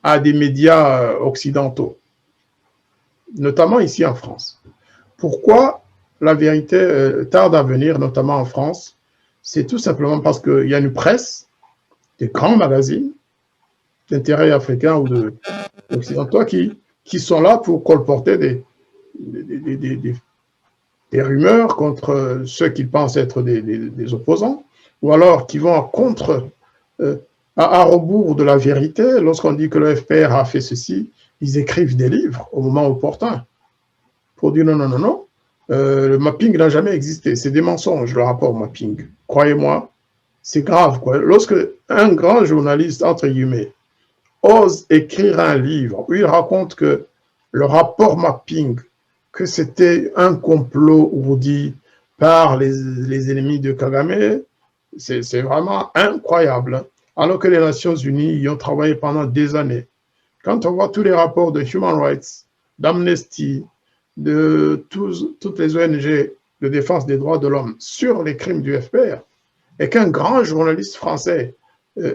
à des médias occidentaux, notamment ici en France, pourquoi la vérité tarde à venir, notamment en France, c'est tout simplement parce qu'il y a une presse, des grands magazines d'intérêt africain ou occidentaux qui sont là pour colporter des rumeurs contre ceux qu'ils pensent être des opposants, ou alors qui vont à rebours de la vérité. Lorsqu'on dit que le FPR a fait ceci, ils écrivent des livres au moment opportun pour dire non, non, non, non, le mapping n'a jamais existé. C'est des mensonges, le rapport mapping. Croyez-moi, c'est grave, quoi. Lorsque un grand journaliste, entre guillemets, ose écrire un livre où il raconte que le rapport mapping, que c'était un complot ourdi par les ennemis de Kagame, c'est vraiment incroyable. Alors que les Nations Unies y ont travaillé pendant des années. Quand on voit tous les rapports de Human Rights, d'Amnesty, de toutes les ONG de défense des droits de l'homme sur les crimes du FPR, et qu'un grand journaliste français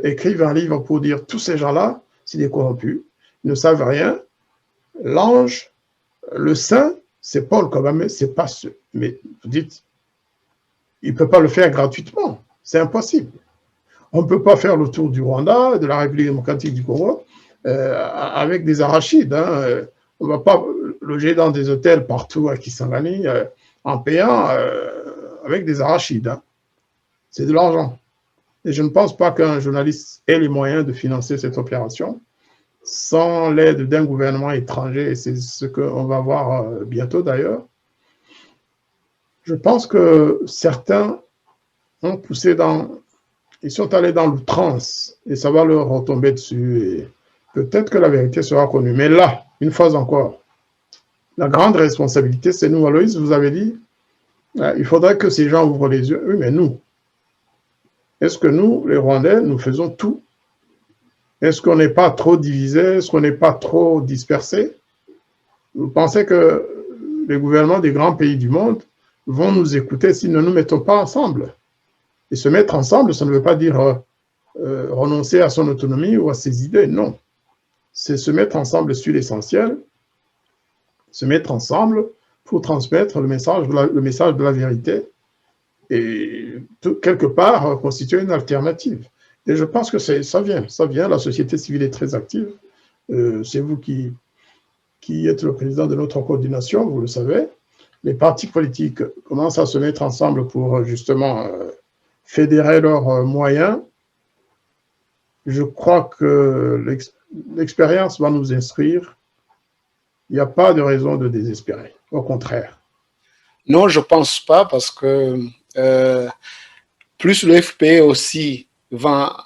écrive un livre pour dire tous ces gens-là, c'est des corrompus, ils ne savent rien. L'ange, le saint, c'est Paul Kagame, c'est pas ce. Mais vous dites, il ne peut pas le faire gratuitement, c'est impossible. On ne peut pas faire le tour du Rwanda, de la République démocratique du Congo, avec des arachides. Hein. On ne va pas loger dans des hôtels partout à Kisangani en payant avec des arachides. Hein. C'est de l'argent. Et je ne pense pas qu'un journaliste ait les moyens de financer cette opération sans l'aide d'un gouvernement étranger, et c'est ce qu'on va voir bientôt d'ailleurs. Je pense que certains ont poussé ils sont allés dans l'outrance, et ça va leur retomber dessus, et peut-être que la vérité sera connue. Mais là, une fois encore, la grande responsabilité, c'est nous. Aloïs, vous avez dit, il faudrait que ces gens ouvrent les yeux. Oui, mais nous, est-ce que nous, les Rwandais, nous faisons tout? Est-ce qu'on n'est pas trop divisés? Est-ce qu'on n'est pas trop dispersés? Vous pensez que les gouvernements des grands pays du monde vont nous écouter si nous ne nous mettons pas ensemble? Et se mettre ensemble, ça ne veut pas dire renoncer à son autonomie ou à ses idées, non. C'est se mettre ensemble sur l'essentiel, se mettre ensemble pour transmettre le message de la vérité et quelque part constituer une alternative. Et je pense que ça vient, la société civile est très active. C'est vous qui êtes le président de notre coordination, vous le savez. Les partis politiques commencent à se mettre ensemble pour justement fédérer leurs moyens. Je crois que l'expérience va nous instruire. Il n'y a pas de raison de désespérer, au contraire. Non, je ne pense pas, parce que plus le FPE aussi va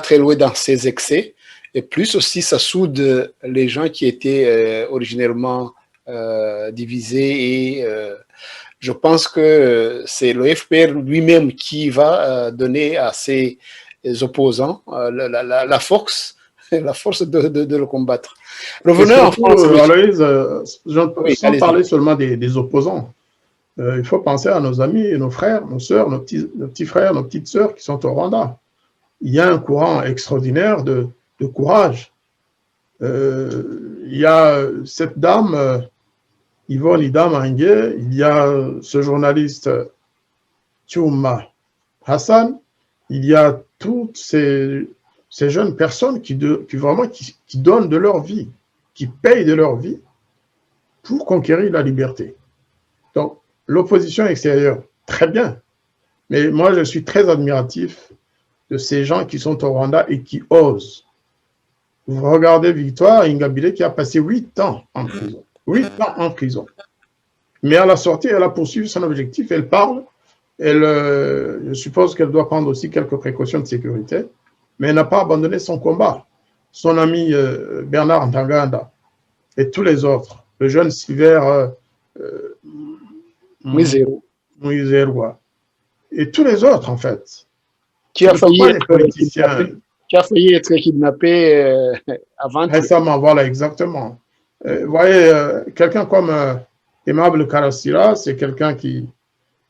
très loin dans ses excès, et plus aussi ça soude les gens qui étaient originellement divisés. Et je pense que c'est le FPR lui-même qui va donner à ses opposants la force de le combattre. Revenons en France. Aloïs, sans parler seulement des opposants. Il faut penser à nos amis, nos frères, nos sœurs, nos petits frères, nos petites sœurs qui sont au Rwanda. Il y a un courant extraordinaire de courage. Il y a cette dame, Yvonne Ida Mange, il y a ce journaliste Tchouma Hassan, il y a toutes ces jeunes personnes qui donnent de leur vie, qui payent de leur vie pour conquérir la liberté. Donc, l'opposition extérieure, très bien. Mais moi, je suis très admiratif de ces gens qui sont au Rwanda et qui osent. Vous regardez Victoire Ingabire qui a passé 8 ans en prison. 8 ans en prison. Mais à la sortie, elle a poursuivi son objectif, elle parle. Je suppose qu'elle doit prendre aussi quelques précautions de sécurité, mais elle n'a pas abandonné son combat. Son ami Bernard Ntaganda et tous les autres, le jeune Silver Mouizerwa, et tous les autres, en fait. Qui a failli être kidnappé avant. Récemment, voilà, exactement. Vous voyez, quelqu'un comme Aimable Karasira, c'est quelqu'un qui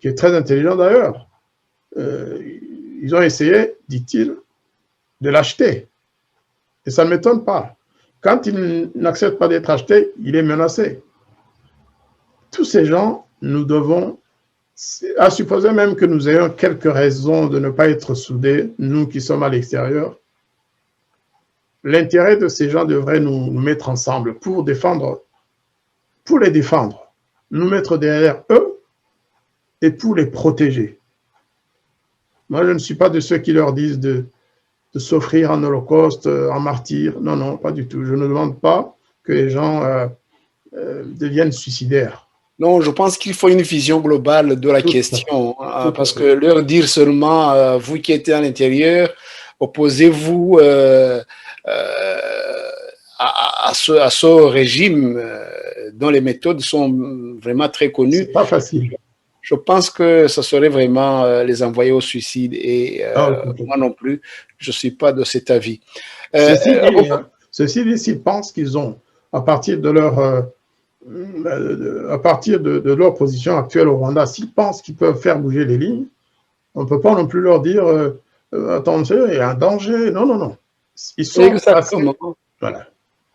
est très intelligent d'ailleurs. Ils ont essayé, dit-il, de l'acheter. Et ça ne m'étonne pas. Quand il n'accepte pas d'être acheté, il est menacé. Tous ces gens nous devons, à supposer même que nous ayons quelques raisons de ne pas être soudés, nous qui sommes à l'extérieur, l'intérêt de ces gens devrait nous mettre ensemble pour les défendre, nous mettre derrière eux et pour les protéger. Moi, je ne suis pas de ceux qui leur disent de s'offrir en holocauste, en martyr. Non, non, pas du tout. Je ne demande pas que les gens deviennent suicidaires. Non, je pense qu'il faut une vision globale de la question, parce que leur dire seulement, vous qui êtes à l'intérieur, opposez-vous à ce régime dont les méthodes sont vraiment très connues. C'est pas facile. Je pense que ça serait vraiment les envoyer au suicide et moi non plus, je ne suis pas de cet avis. Ceci dit, s'ils pensent qu'ils ont, à partir de leur position actuelle au Rwanda, s'ils pensent qu'ils peuvent faire bouger les lignes, on ne peut pas non plus leur dire attention, il y a un danger. Non, non, non. Ils sont exactement. Voilà.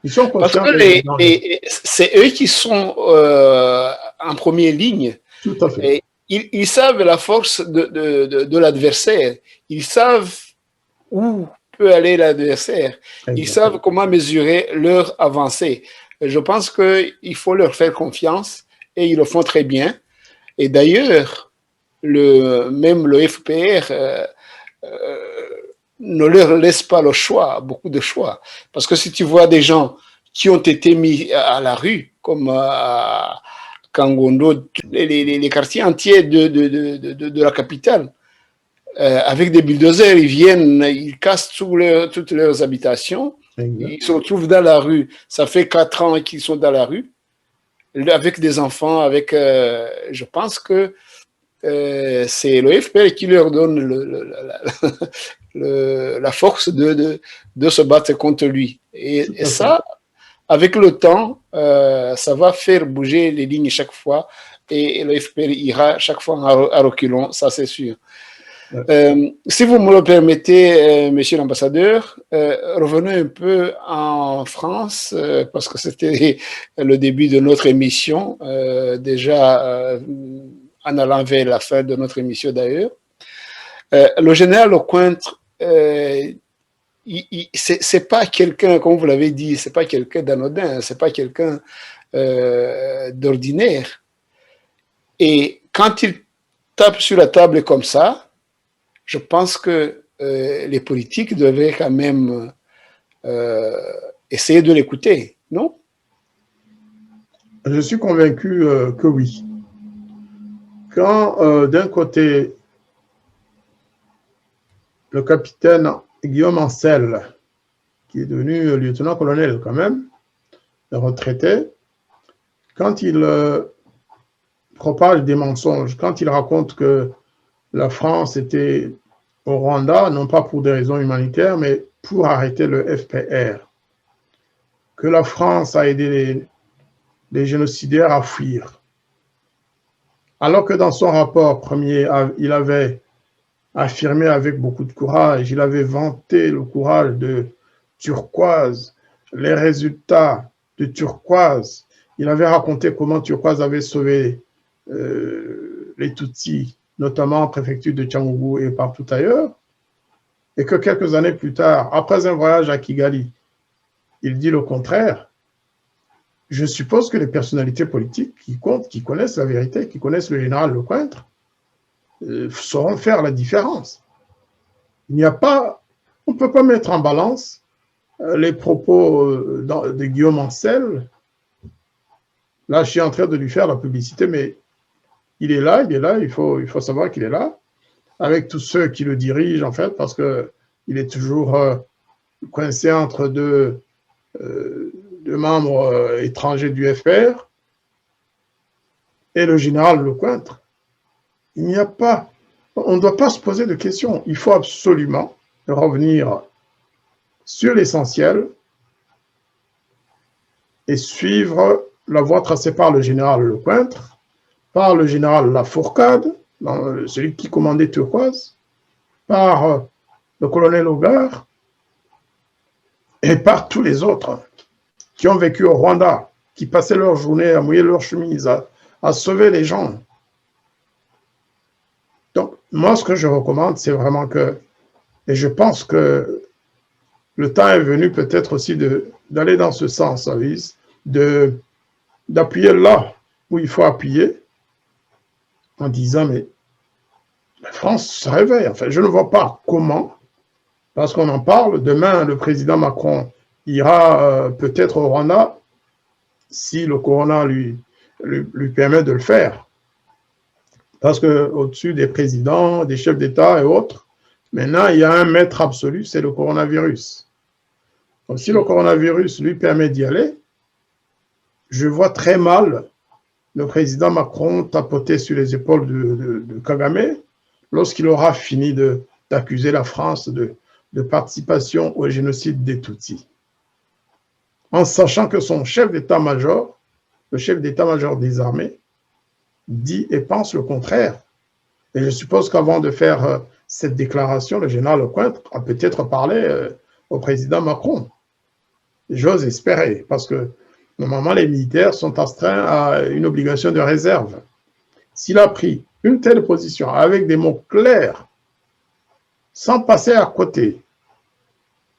Ils sont conscients. Parce que c'est eux qui sont en première ligne. Tout à fait. Et ils savent la force de l'adversaire. Ils savent où peut aller l'adversaire. Ils savent comment mesurer leur avancée. Je pense qu'il faut leur faire confiance et ils le font très bien. Et d'ailleurs, même le FPR ne leur laisse pas le choix, beaucoup de choix. Parce que si tu vois des gens qui ont été mis à la rue, comme Kangondo, les quartiers entiers de la capitale, avec des bulldozers, ils viennent, ils cassent toutes leurs habitations, ils se retrouvent dans la rue. Ça fait 4 ans qu'ils sont dans la rue, avec des enfants, je pense que c'est le FPR qui leur donne la force de se battre contre lui. Et ça, avec le temps, ça va faire bouger les lignes chaque fois et le FPR ira chaque fois à reculons, ça c'est sûr. Si vous me le permettez, monsieur l'ambassadeur, revenons un peu en France, parce que c'était le début de notre émission, déjà en allant vers la fin de notre émission d'ailleurs. Le général Lecointre, c'est pas quelqu'un, comme vous l'avez dit, c'est pas quelqu'un d'anodin, c'est pas quelqu'un d'ordinaire. Et quand il tape sur la table comme ça, je pense que les politiques devraient quand même essayer de l'écouter, non? Je suis convaincu que oui. Quand d'un côté, le capitaine Guillaume Ancel, qui est devenu lieutenant-colonel quand même, retraité, quand il propage des mensonges, quand il raconte que la France était au Rwanda, non pas pour des raisons humanitaires, mais pour arrêter le FPR, que la France a aidé les génocidaires à fuir. Alors que dans son rapport premier, il avait affirmé avec beaucoup de courage, il avait vanté le courage de Turquoise, les résultats de Turquoise. Il avait raconté comment Turquoise avait sauvé les Tutsis, notamment en préfecture de Cyangugu et partout ailleurs, et que quelques années plus tard, après un voyage à Kigali, il dit le contraire. Je suppose que les personnalités politiques qui comptent, qui connaissent la vérité, qui connaissent le général Lecointre, sauront faire la différence. Il n'y a pas, on ne peut pas mettre en balance les propos de Guillaume Ancel. Là, je suis en train de lui faire la publicité, mais il est là, il faut savoir qu'il est là, avec tous ceux qui le dirigent, en fait, parce qu'il est toujours coincé entre deux membres étrangers du FPR et le général Lecointre. Il n'y a pas, on ne doit pas se poser de questions. Il faut absolument revenir sur l'essentiel et suivre la voie tracée par le général Lecointre, par le général Lafourcade, celui qui commandait Turquoise, par le colonel Hogar et par tous les autres qui ont vécu au Rwanda, qui passaient leur journée à mouiller leur chemise, à sauver les gens. Donc, moi, ce que je recommande, c'est vraiment que, et je pense que le temps est venu peut-être aussi d'aller dans ce sens, d'appuyer là où il faut appuyer, en disant, mais la France se réveille. Enfin, je ne vois pas comment, parce qu'on en parle. Demain, le président Macron ira peut-être au Rwanda, si le corona lui permet de le faire. Parce qu'au-dessus des présidents, des chefs d'État et autres, maintenant, il y a un maître absolu, c'est le coronavirus. Donc, si le coronavirus lui permet d'y aller, je vois très mal le président Macron tapoter sur les épaules de Kagame lorsqu'il aura fini d'accuser la France de participation au génocide des Tutsis. En sachant que son chef d'état-major, le chef d'état-major des armées, dit et pense le contraire. Et je suppose qu'avant de faire cette déclaration, le général Lecointre a peut-être parlé au président Macron. J'ose espérer, parce que normalement, les militaires sont astreints à une obligation de réserve. S'il a pris une telle position avec des mots clairs, sans passer à côté,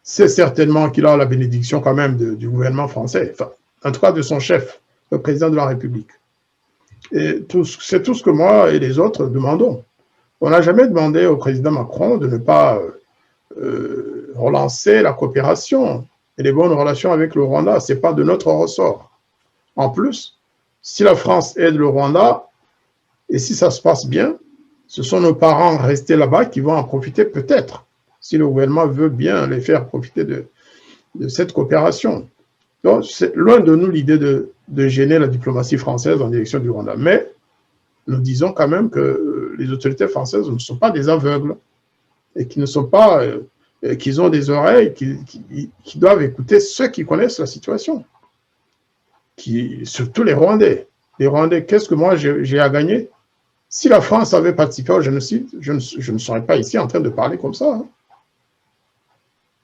c'est certainement qu'il a la bénédiction quand même du gouvernement français, enfin, en tout cas de son chef, le président de la République. Et c'est tout ce que moi et les autres demandons. On n'a jamais demandé au président Macron de ne pas relancer la coopération et les bonnes relations avec le Rwanda. Ce n'est pas de notre ressort. En plus, si la France aide le Rwanda, et si ça se passe bien, ce sont nos parents restés là-bas qui vont en profiter peut-être, si le gouvernement veut bien les faire profiter de cette coopération. Donc, c'est loin de nous l'idée de gêner la diplomatie française en direction du Rwanda. Mais nous disons quand même que les autorités françaises ne sont pas des aveugles et qui ne sont pas, qu'ils ont des oreilles, qui doivent écouter ceux qui connaissent la situation. Surtout les Rwandais. Les Rwandais, qu'est-ce que moi j'ai à gagner? Si la France avait participé au génocide, je ne serais pas ici en train de parler comme ça. Hein.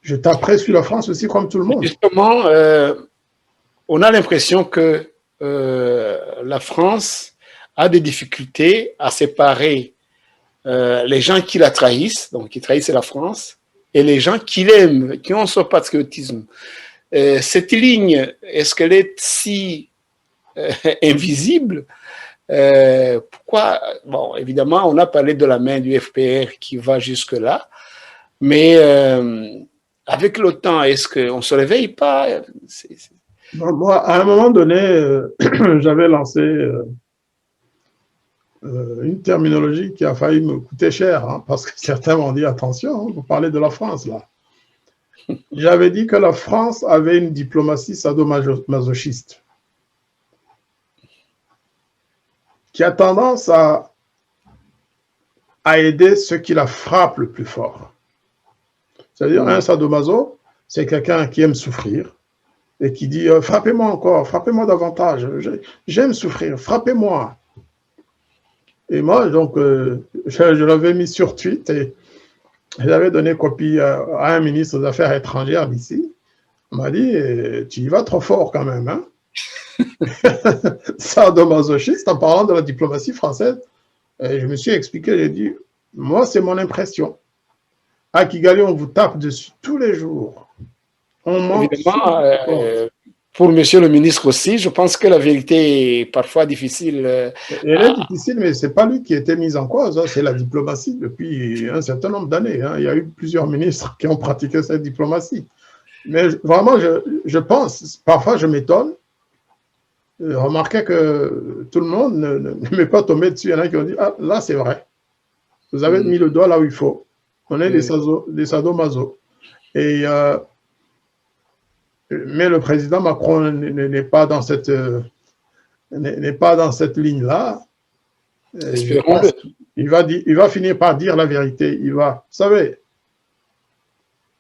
Je taperais sur la France aussi comme tout le monde. Justement, on a l'impression que la France a des difficultés à séparer les gens qui la trahissent, donc qui trahissent la France, et les gens qui l'aiment, qui ont son patriotisme. Cette ligne, est-ce qu'elle est si invisible? Pourquoi? Bon, évidemment, on a parlé de la main du FPR qui va jusque-là, mais avec le temps, est-ce qu'on ne se réveille pas? Moi, à un moment donné, j'avais lancé une terminologie qui a failli me coûter cher, hein, parce que certains m'ont dit, attention, hein, vous parlez de la France, là. J'avais dit que la France avait une diplomatie sadomasochiste, qui a tendance à aider ceux qui la frappent le plus fort. C'est-à-dire, un sadomaso, c'est quelqu'un qui aime souffrir et qui dit « frappez-moi encore, frappez-moi davantage, j'aime souffrir, frappez-moi ». Et moi, donc, je l'avais mis sur tweet et j'avais donné copie à un ministre des Affaires étrangères d'ici. On m'a dit « tu y vas trop fort quand même, hein ». Sadomasochiste en parlant de la diplomatie française. Et je me suis expliqué, j'ai dit, moi c'est mon impression. À Kigali, on vous tape dessus tous les jours. On manque. Évidemment, pour monsieur le ministre aussi, je pense que la vérité est parfois difficile. Elle est difficile, mais ce n'est pas lui qui a été mis en cause, hein. C'est la diplomatie depuis un certain nombre d'années. Hein. Il y a eu plusieurs ministres qui ont pratiqué cette diplomatie. Mais vraiment, je pense, parfois je m'étonne. Remarquez que tout le monde ne m'est pas tombé dessus. Il y en a qui ont dit, ah, là c'est vrai. Vous avez mis le doigt là où il faut. On est des sadomaso. Et mais le président Macron n'est pas dans cette ligne-là. Il va finir par dire la vérité. Vous savez,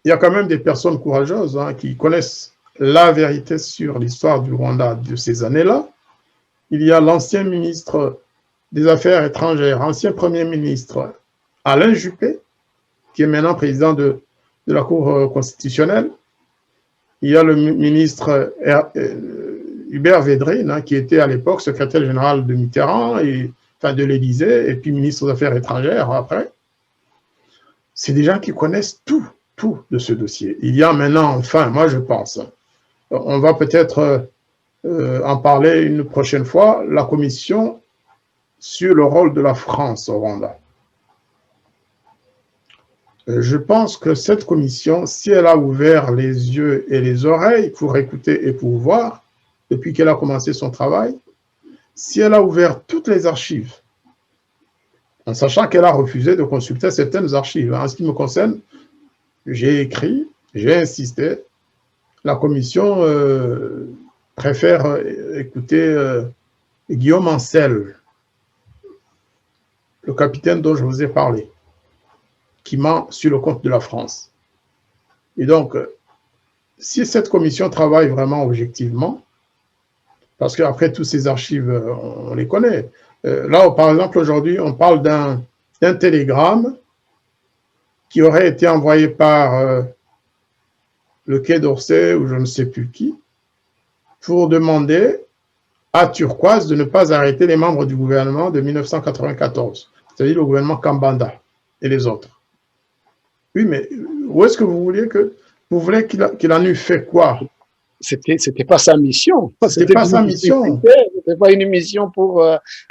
il y a quand même des personnes courageuses, hein, qui connaissent la vérité sur l'histoire du Rwanda de ces années-là. Il y a l'ancien ministre des Affaires étrangères, ancien Premier ministre Alain Juppé, qui est maintenant président de la Cour constitutionnelle. Il y a le ministre Hubert Védrine, hein, qui était à l'époque secrétaire général de Mitterrand, enfin de l'Élysée, et puis ministre des Affaires étrangères après. C'est des gens qui connaissent tout de ce dossier. Il y a maintenant, enfin, moi je pense, on va peut-être en parler une prochaine fois, la commission sur le rôle de la France au Rwanda. Je pense que cette commission, si elle a ouvert les yeux et les oreilles pour écouter et pour voir, depuis qu'elle a commencé son travail, si elle a ouvert toutes les archives, en sachant qu'elle a refusé de consulter certaines archives. En ce qui me concerne, j'ai écrit, j'ai insisté, la commission préfère écouter Guillaume Ancel, le capitaine dont je vous ai parlé, qui ment sur le compte de la France. Et donc, si cette commission travaille vraiment objectivement, parce qu'après tous ces archives, on les connaît. Là, par exemple, aujourd'hui, on parle d'un télégramme qui aurait été envoyé par le Quai d'Orsay ou je ne sais plus qui, pour demander à Turquoise de ne pas arrêter les membres du gouvernement de 1994, c'est-à-dire le gouvernement Kambanda et les autres. Oui, mais où est-ce que vous voulez qu'il en eût fait quoi? C'était pas sa mission. C'était pas sa mission. C'était pas une mission pour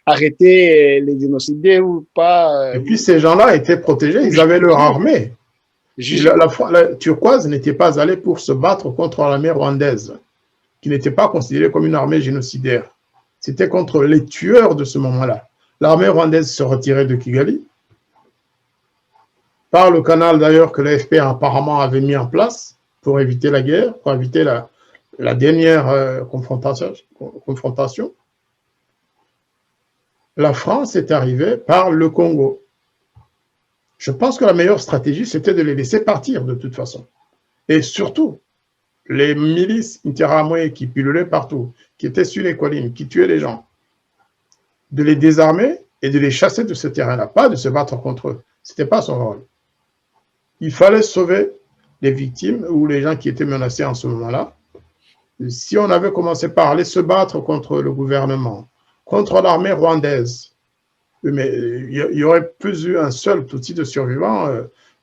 arrêter les génocidaires ou pas. Et puis ces gens-là étaient protégés, ils avaient leur armée. La Turquoise n'était pas allée pour se battre contre l'armée rwandaise, qui n'était pas considérée comme une armée génocidaire. C'était contre les tueurs de ce moment-là. L'armée rwandaise se retirait de Kigali, par le canal d'ailleurs que l'AFP apparemment avait mis en place pour éviter la guerre, pour éviter la dernière confrontation. La France est arrivée par le Congo. Je pense que la meilleure stratégie, c'était de les laisser partir de toute façon. Et surtout, les milices Interahamwe qui pullulaient partout, qui étaient sur les collines, qui tuaient les gens, de les désarmer et de les chasser de ce terrain-là, pas de se battre contre eux. Ce n'était pas son rôle. Il fallait sauver les victimes ou les gens qui étaient menacés en ce moment-là. Si on avait commencé par aller se battre contre le gouvernement, contre l'armée rwandaise, mais il y aurait plus eu un seul outil de survivants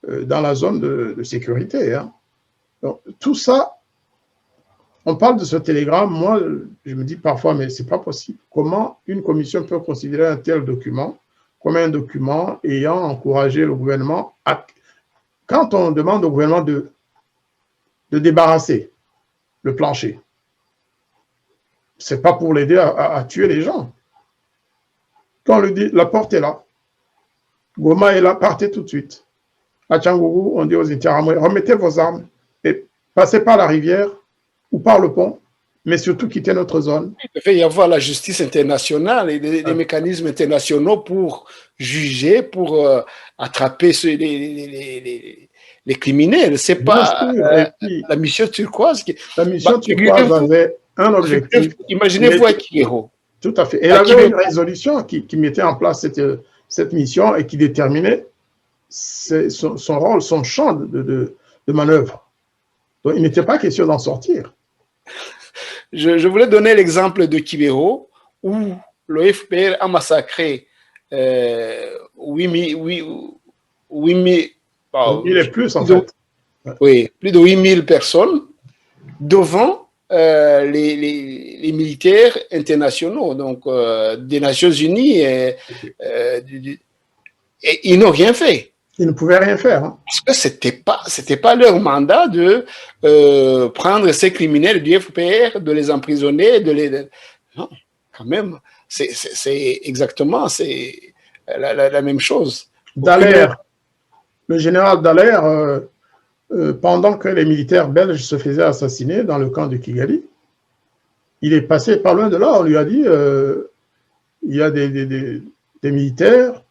dans la zone de sécurité. Hein. Donc, tout ça, on parle de ce télégramme, moi, je me dis parfois, mais ce n'est pas possible. Comment une commission peut considérer un tel document comme un document ayant encouragé le gouvernement à... Quand on demande au gouvernement de débarrasser le plancher, ce n'est pas pour l'aider à tuer les gens. Quand on lui dit, la porte est là, Goma est là, partez tout de suite. À Tchangougou, on dit aux Interahamwe, remettez vos armes et passez par la rivière ou par le pont, mais surtout quittez notre zone. Il devait y avoir la justice internationale et des mécanismes internationaux pour juger, pour attraper les criminels. C'est pas la mission turquoise. La mission turquoise avait un objectif. Imaginez-vous à Kigero. Tout à fait. Et elle avait une résolution qui mettait en place cette mission et qui déterminait son rôle, son champ de manœuvre. Donc, il n'était pas question d'en sortir. Je voulais donner l'exemple de Kibero, où le FPR a massacré 8 000 et plus, en fait. Oui, plus de 8 000 personnes devant les militaires internationaux, donc des Nations Unies, et ils n'ont rien fait. Ils ne pouvaient rien faire. Hein. Parce que c'était pas leur mandat de prendre ces criminels du FPR, de les emprisonner, non, quand même, c'est exactement la même chose. Dallaire, le général Dallaire, pendant que les militaires belges se faisaient assassiner dans le camp de Kigali, il est passé pas loin de là, on lui a dit, il y a des militaires,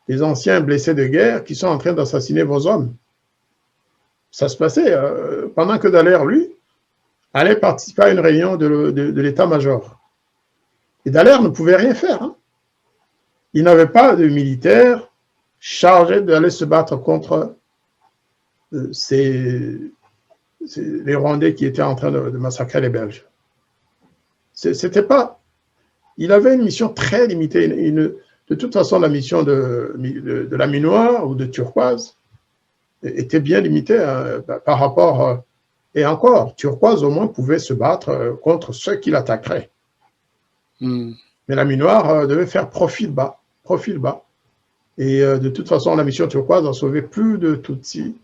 des anciens blessés de guerre qui sont en train d'assassiner vos hommes. Ça se passait pendant que Dallaire, lui, allait participer à une réunion de l'état-major. Et Dallaire ne pouvait rien faire. Hein. Il n'avait pas de militaires chargés d'aller se battre contre les Rwandais qui étaient en train de massacrer les Belges. C'était pas... Il avait une mission très limitée. De toute façon, la mission de la minoire ou de turquoise était bien limitée par rapport... et encore, turquoise au moins pouvait se battre contre ceux qui l'attaqueraient. Hmm. Mais la minoire devait faire profil bas. Profil bas. Et de toute façon, la mission turquoise a sauvé plus de Tutsis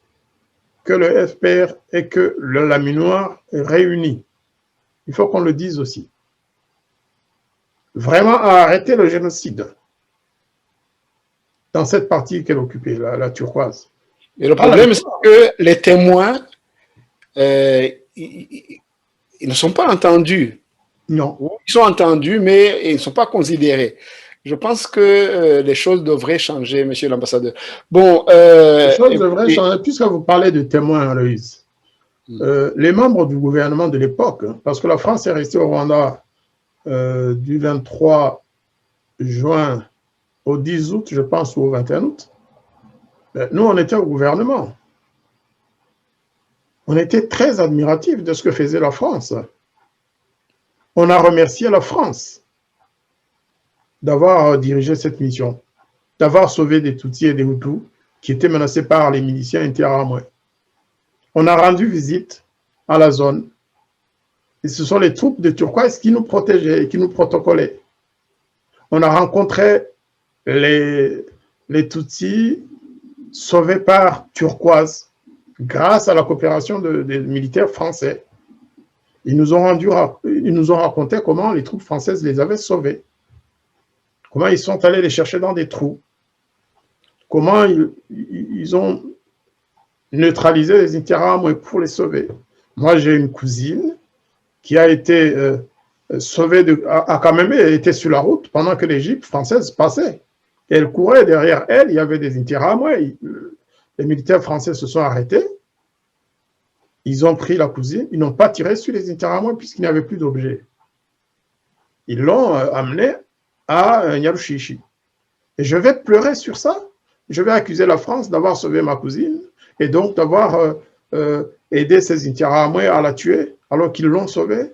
que le FPR et que la minoire réunis. Il faut qu'on le dise aussi. Vraiment à arrêter le génocide dans cette partie qu'elle occupait, la turquoise. Et le problème, c'est que les témoins, ils ne sont pas entendus. Non. Ils sont entendus, mais ils ne sont pas considérés. Je pense que les choses devraient changer, monsieur l'ambassadeur. Bon, les choses devraient changer, puisque vous parlez de témoins, Aloïse. Les membres du gouvernement de l'époque, parce que la France est restée au Rwanda du 23 juin au 10 août, je pense, ou au 21 août, nous, on était au gouvernement. On était très admiratifs de ce que faisait la France. On a remercié la France d'avoir dirigé cette mission, d'avoir sauvé des Tutsis et des Hutus qui étaient menacés par les miliciens interamouais. On a rendu visite à la zone et ce sont les troupes de Turquoise qui nous protégeaient et qui nous protocolaient. On a rencontré les Tutsis sauvés par Turquoise grâce à la coopération des militaires français. Ils nous ont raconté comment les troupes françaises les avaient sauvés, comment ils sont allés les chercher dans des trous, comment ils ont neutralisé les Interahamwe pour les sauver. Moi, j'ai une cousine qui a été sauvée, a quand même été sur la route pendant que les jeeps françaises passaient. Et elle courait derrière elle, il y avait des Interahamwe. Les militaires français se sont arrêtés. Ils ont pris la cousine, ils n'ont pas tiré sur les Interahamwe puisqu'il n'y avait plus d'objets. Ils l'ont amenée à Nyarushishi. Et je vais pleurer sur ça. Je vais accuser la France d'avoir sauvé ma cousine et donc d'avoir aidé ces Interahamwe à la tuer alors qu'ils l'ont sauvée.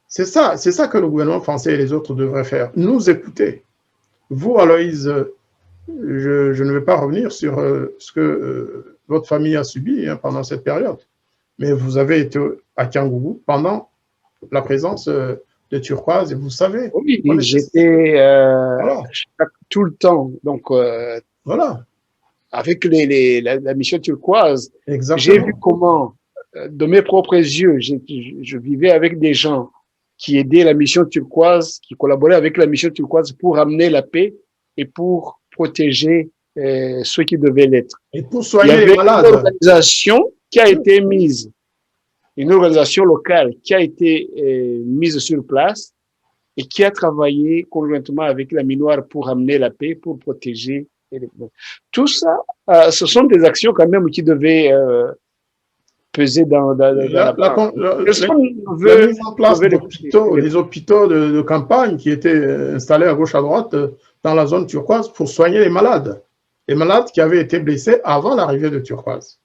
C'est ça que le gouvernement français et les autres devraient faire. Nous écouter. Vous, Aloïse, je ne vais pas revenir sur ce que votre famille a subi pendant cette période. Mais vous avez été à Kiangougou pendant la présence de Turquoise et vous savez. Oui, j'étais voilà. Tout le temps. Donc, voilà. Avec la mission Turquoise, exactement. J'ai vu comment, de mes propres yeux, je vivais avec des gens qui aidaient la mission Turquoise, qui collaboraient avec la mission Turquoise pour amener la paix et pour protéger ceux qui devaient l'être. Et pour soigner les malades. Il y avait une organisation qui a été mise, une organisation locale qui a été mise sur place et qui a travaillé conjointement avec la minoire pour amener la paix, pour protéger. Tout ça, ce sont des actions quand même qui devaient peser dans la mise en place des hôpitaux de campagne qui étaient installés à gauche à droite dans la zone turquoise pour soigner les malades qui avaient été blessés avant l'arrivée de Turquoise.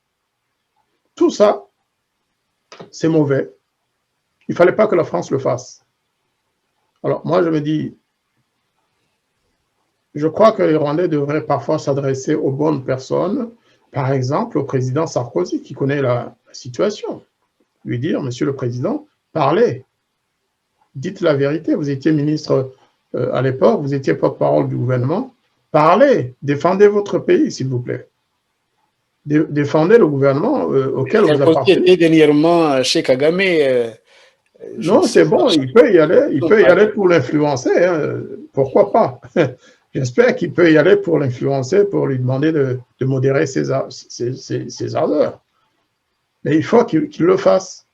Tout ça, c'est mauvais. Il ne fallait pas que la France le fasse. Alors, moi, je me dis, je crois que les Rwandais devraient parfois s'adresser aux bonnes personnes, par exemple au président Sarkozy, qui connaît la situation. Lui dire, Monsieur le Président, parlez, dites la vérité. Vous étiez ministre à l'époque, vous étiez porte-parole du gouvernement. Parlez, défendez votre pays, s'il vous plaît. Défendez le gouvernement auquel vous appartenez. Dernièrement chez Kagame. Non, c'est bon, il peut y aller pour l'influencer. Hein. Pourquoi pas? J'espère qu'il peut y aller pour l'influencer, pour lui demander de modérer ses ardeurs. Mais il faut qu'il le fasse.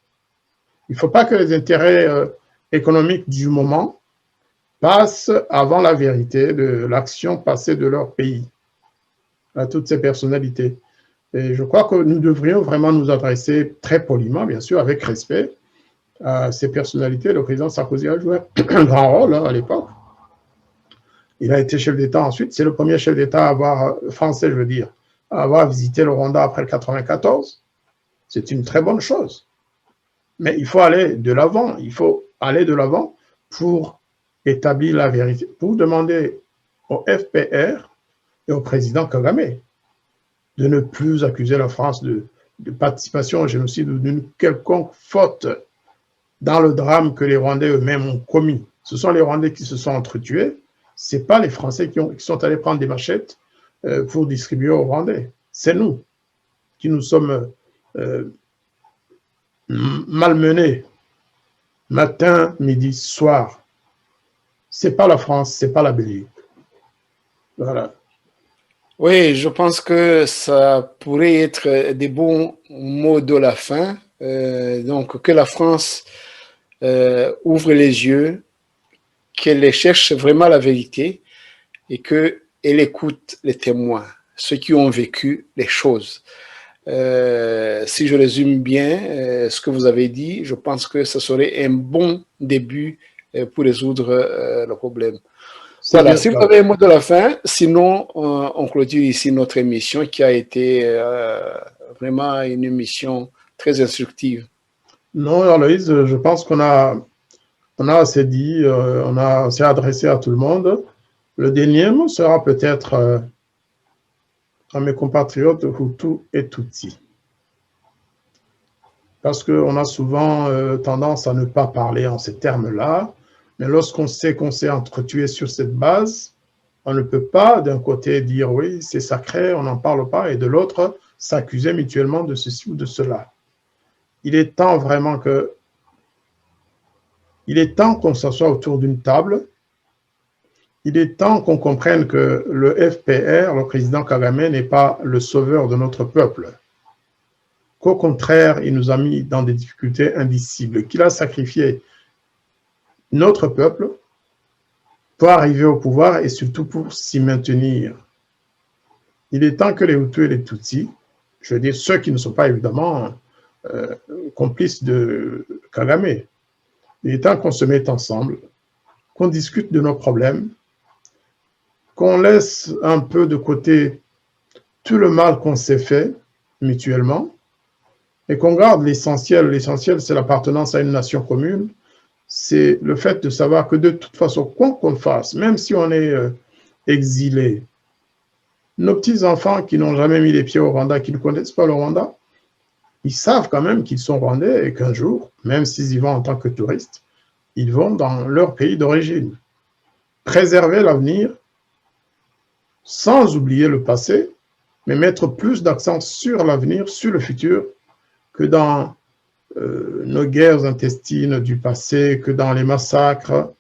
Il ne faut pas que les intérêts économiques du moment passent avant la vérité de l'action passée de leur pays à toutes ces personnalités. Et je crois que nous devrions vraiment nous adresser très poliment, bien sûr, avec respect, à ces personnalités. Le président Sarkozy a joué un grand rôle à l'époque. Il a été chef d'État ensuite. C'est le premier chef d'État français, je veux dire, à avoir visité le Rwanda après le 94. C'est une très bonne chose. Mais il faut aller de l'avant. Il faut aller de l'avant pour établir la vérité, pour demander au FPR et au président Kagame de ne plus accuser la France de participation au génocide ou d'une quelconque faute dans le drame que les Rwandais eux-mêmes ont commis. Ce sont les Rwandais qui se sont entretués, ce n'est pas les Français qui sont allés prendre des machettes pour distribuer aux Rwandais. C'est nous qui nous sommes malmenés matin, midi, soir. Ce n'est pas la France, ce n'est pas la Belgique. Voilà. Oui, je pense que ça pourrait être des bons mots de la fin. Donc, que la France ouvre les yeux, qu'elle cherche vraiment la vérité et qu'elle écoute les témoins, ceux qui ont vécu les choses. Si je résume bien ce que vous avez dit, je pense que ce serait un bon début pour résoudre le problème. Voilà, si vous avez un mot de la fin, sinon on clôture ici notre émission qui a été vraiment une émission très instructive. Non, Aloïse, je pense qu'on a assez dit, on a assez adressé à tout le monde. Le dernier mot sera peut-être à mes compatriotes Hutu et Tutsi. Parce qu'on a souvent tendance à ne pas parler en ces termes-là, mais lorsqu'on sait qu'on s'est entretué sur cette base, on ne peut pas d'un côté dire oui, c'est sacré, on n'en parle pas, et de l'autre s'accuser mutuellement de ceci ou de cela. Il est temps vraiment qu'on s'assoie autour d'une table. Il est temps qu'on comprenne que le FPR, le président Kagame, n'est pas le sauveur de notre peuple. Qu'au contraire, il nous a mis dans des difficultés indicibles, qu'il a sacrifié notre peuple pour arriver au pouvoir et surtout pour s'y maintenir. Il est temps que les Hutus et les Tutsis, je veux dire ceux qui ne sont pas évidemment complices de Kagame, il est temps qu'on se mette ensemble, qu'on discute de nos problèmes, qu'on laisse un peu de côté tout le mal qu'on s'est fait mutuellement et qu'on garde l'essentiel. L'essentiel, c'est l'appartenance à une nation commune. C'est le fait de savoir que de toute façon, quoi qu'on fasse, même si on est exilé, nos petits-enfants qui n'ont jamais mis les pieds au Rwanda, qui ne connaissent pas le Rwanda, ils savent quand même qu'ils sont Rwandais et qu'un jour, même s'ils y vont en tant que touristes, ils vont dans leur pays d'origine. Préserver l'avenir sans oublier le passé, mais mettre plus d'accent sur l'avenir, sur le futur, que dans nos guerres intestines du passé, que dans les massacres.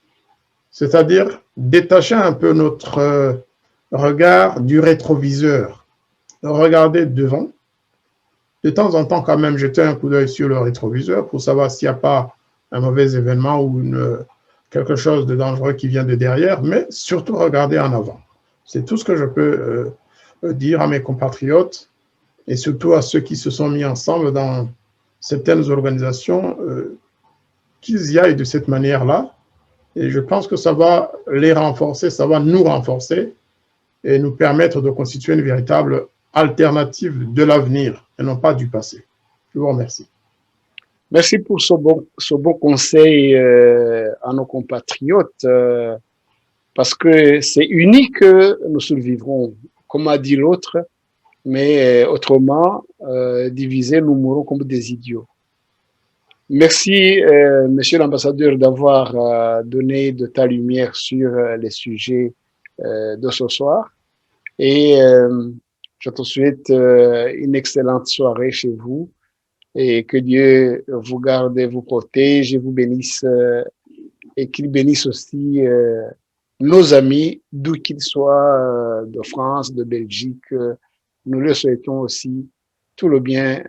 C'est-à-dire détacher un peu notre regard du rétroviseur, regarder devant, de temps en temps quand même jeter un coup d'œil sur le rétroviseur pour savoir s'il n'y a pas un mauvais événement ou quelque chose de dangereux qui vient de derrière, mais surtout regarder en avant. C'est tout ce que je peux dire à mes compatriotes et surtout à ceux qui se sont mis ensemble dans certaines organisations, qu'ils y aillent de cette manière-là. Et je pense que ça va les renforcer, ça va nous renforcer et nous permettre de constituer une véritable alternative de l'avenir et non pas du passé. Je vous remercie. Merci pour ce bon conseil à nos compatriotes, parce que c'est unique que nous survivrons, comme a dit l'autre, mais autrement, divisés, nous mourrons comme des idiots. Merci, monsieur l'ambassadeur, d'avoir donné de ta lumière sur les sujets de ce soir. Et je te souhaite une excellente soirée chez vous et que Dieu vous garde et vous protège et vous bénisse et qu'il bénisse aussi nos amis, d'où qu'ils soient, de France, de Belgique. Nous leur souhaitons aussi tout le bien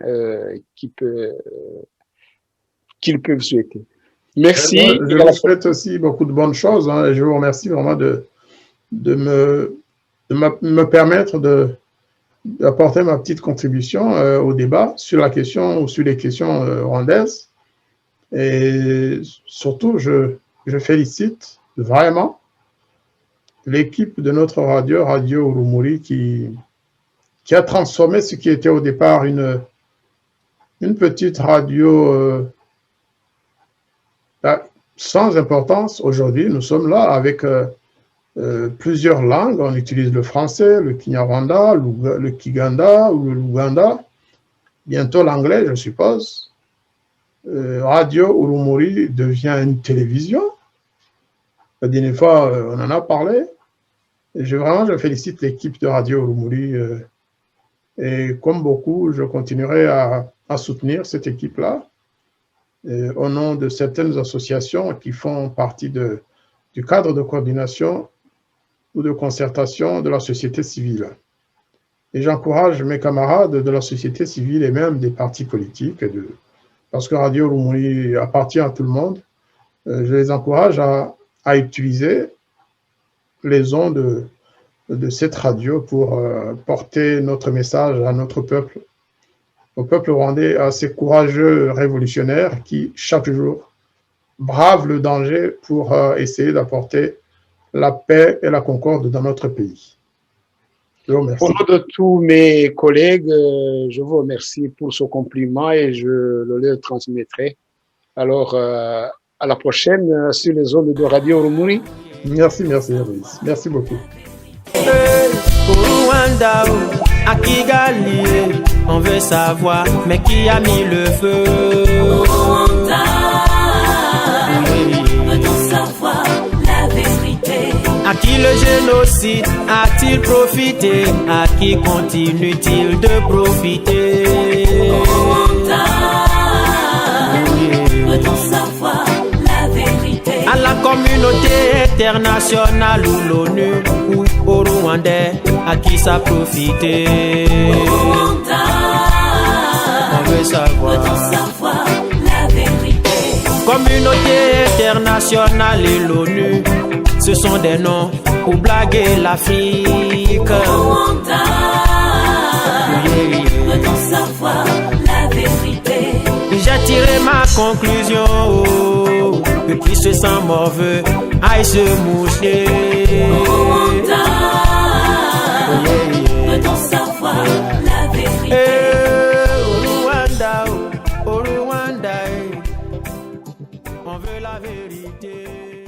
qu'ils peuvent souhaiter. Merci. Je vous souhaite aussi beaucoup de bonnes choses. Hein, et je vous remercie vraiment de me permettre d'apporter ma petite contribution au débat sur la question ou sur les questions rwandaises. Et surtout, je félicite vraiment l'équipe de notre radio, Radio Urumuri, qui a transformé ce qui était au départ une petite radio sans importance. Aujourd'hui, nous sommes là avec plusieurs langues. On utilise le français, le Kinyarwanda, le Kiganda ou le Luganda. Bientôt l'anglais, je suppose. Radio Urumuri devient une télévision. La dernière fois, on en a parlé. Et je félicite l'équipe de Radio Urumuri. Et comme beaucoup, je continuerai à soutenir cette équipe-là au nom de certaines associations qui font partie du cadre de coordination ou de concertation de la société civile. Et j'encourage mes camarades de la société civile et même des partis politiques, parce que Radio Urumuri appartient à tout le monde, je les encourage à utiliser les ondes de cette radio pour porter notre message à notre peuple, au peuple rwandais, à ces courageux révolutionnaires qui, chaque jour, bravent le danger pour essayer d'apporter la paix et la concorde dans notre pays. Je vous remercie. Au nom de tous mes collègues, je vous remercie pour ce compliment et je le transmettrai. Alors, à la prochaine sur les ondes de Radio Urumuri. Merci, Héloïse. Merci beaucoup. Au Rwanda, à Kigali, on veut savoir, mais qui a mis le feu? Au Rwanda, veut-on savoir la vérité? À qui le génocide a-t-il profité? À qui continue-t-il de profiter? Au Rwanda, veut-on savoir la vérité? À la communauté internationale ou l'ONU ou au Rwandais, à qui ça profité? Au Rwanda, On veut savoir. veut-on savoir la vérité? Communauté internationale et l'ONU, ce sont des noms pour blaguer l'Afrique. Au Rwanda, veut-on savoir la vérité? J'ai tiré ma conclusion, oh, que qui se sent mauvais aille se moucher. Au Rwanda, veut-on savoir la vérité? Au Rwanda, on veut la vérité.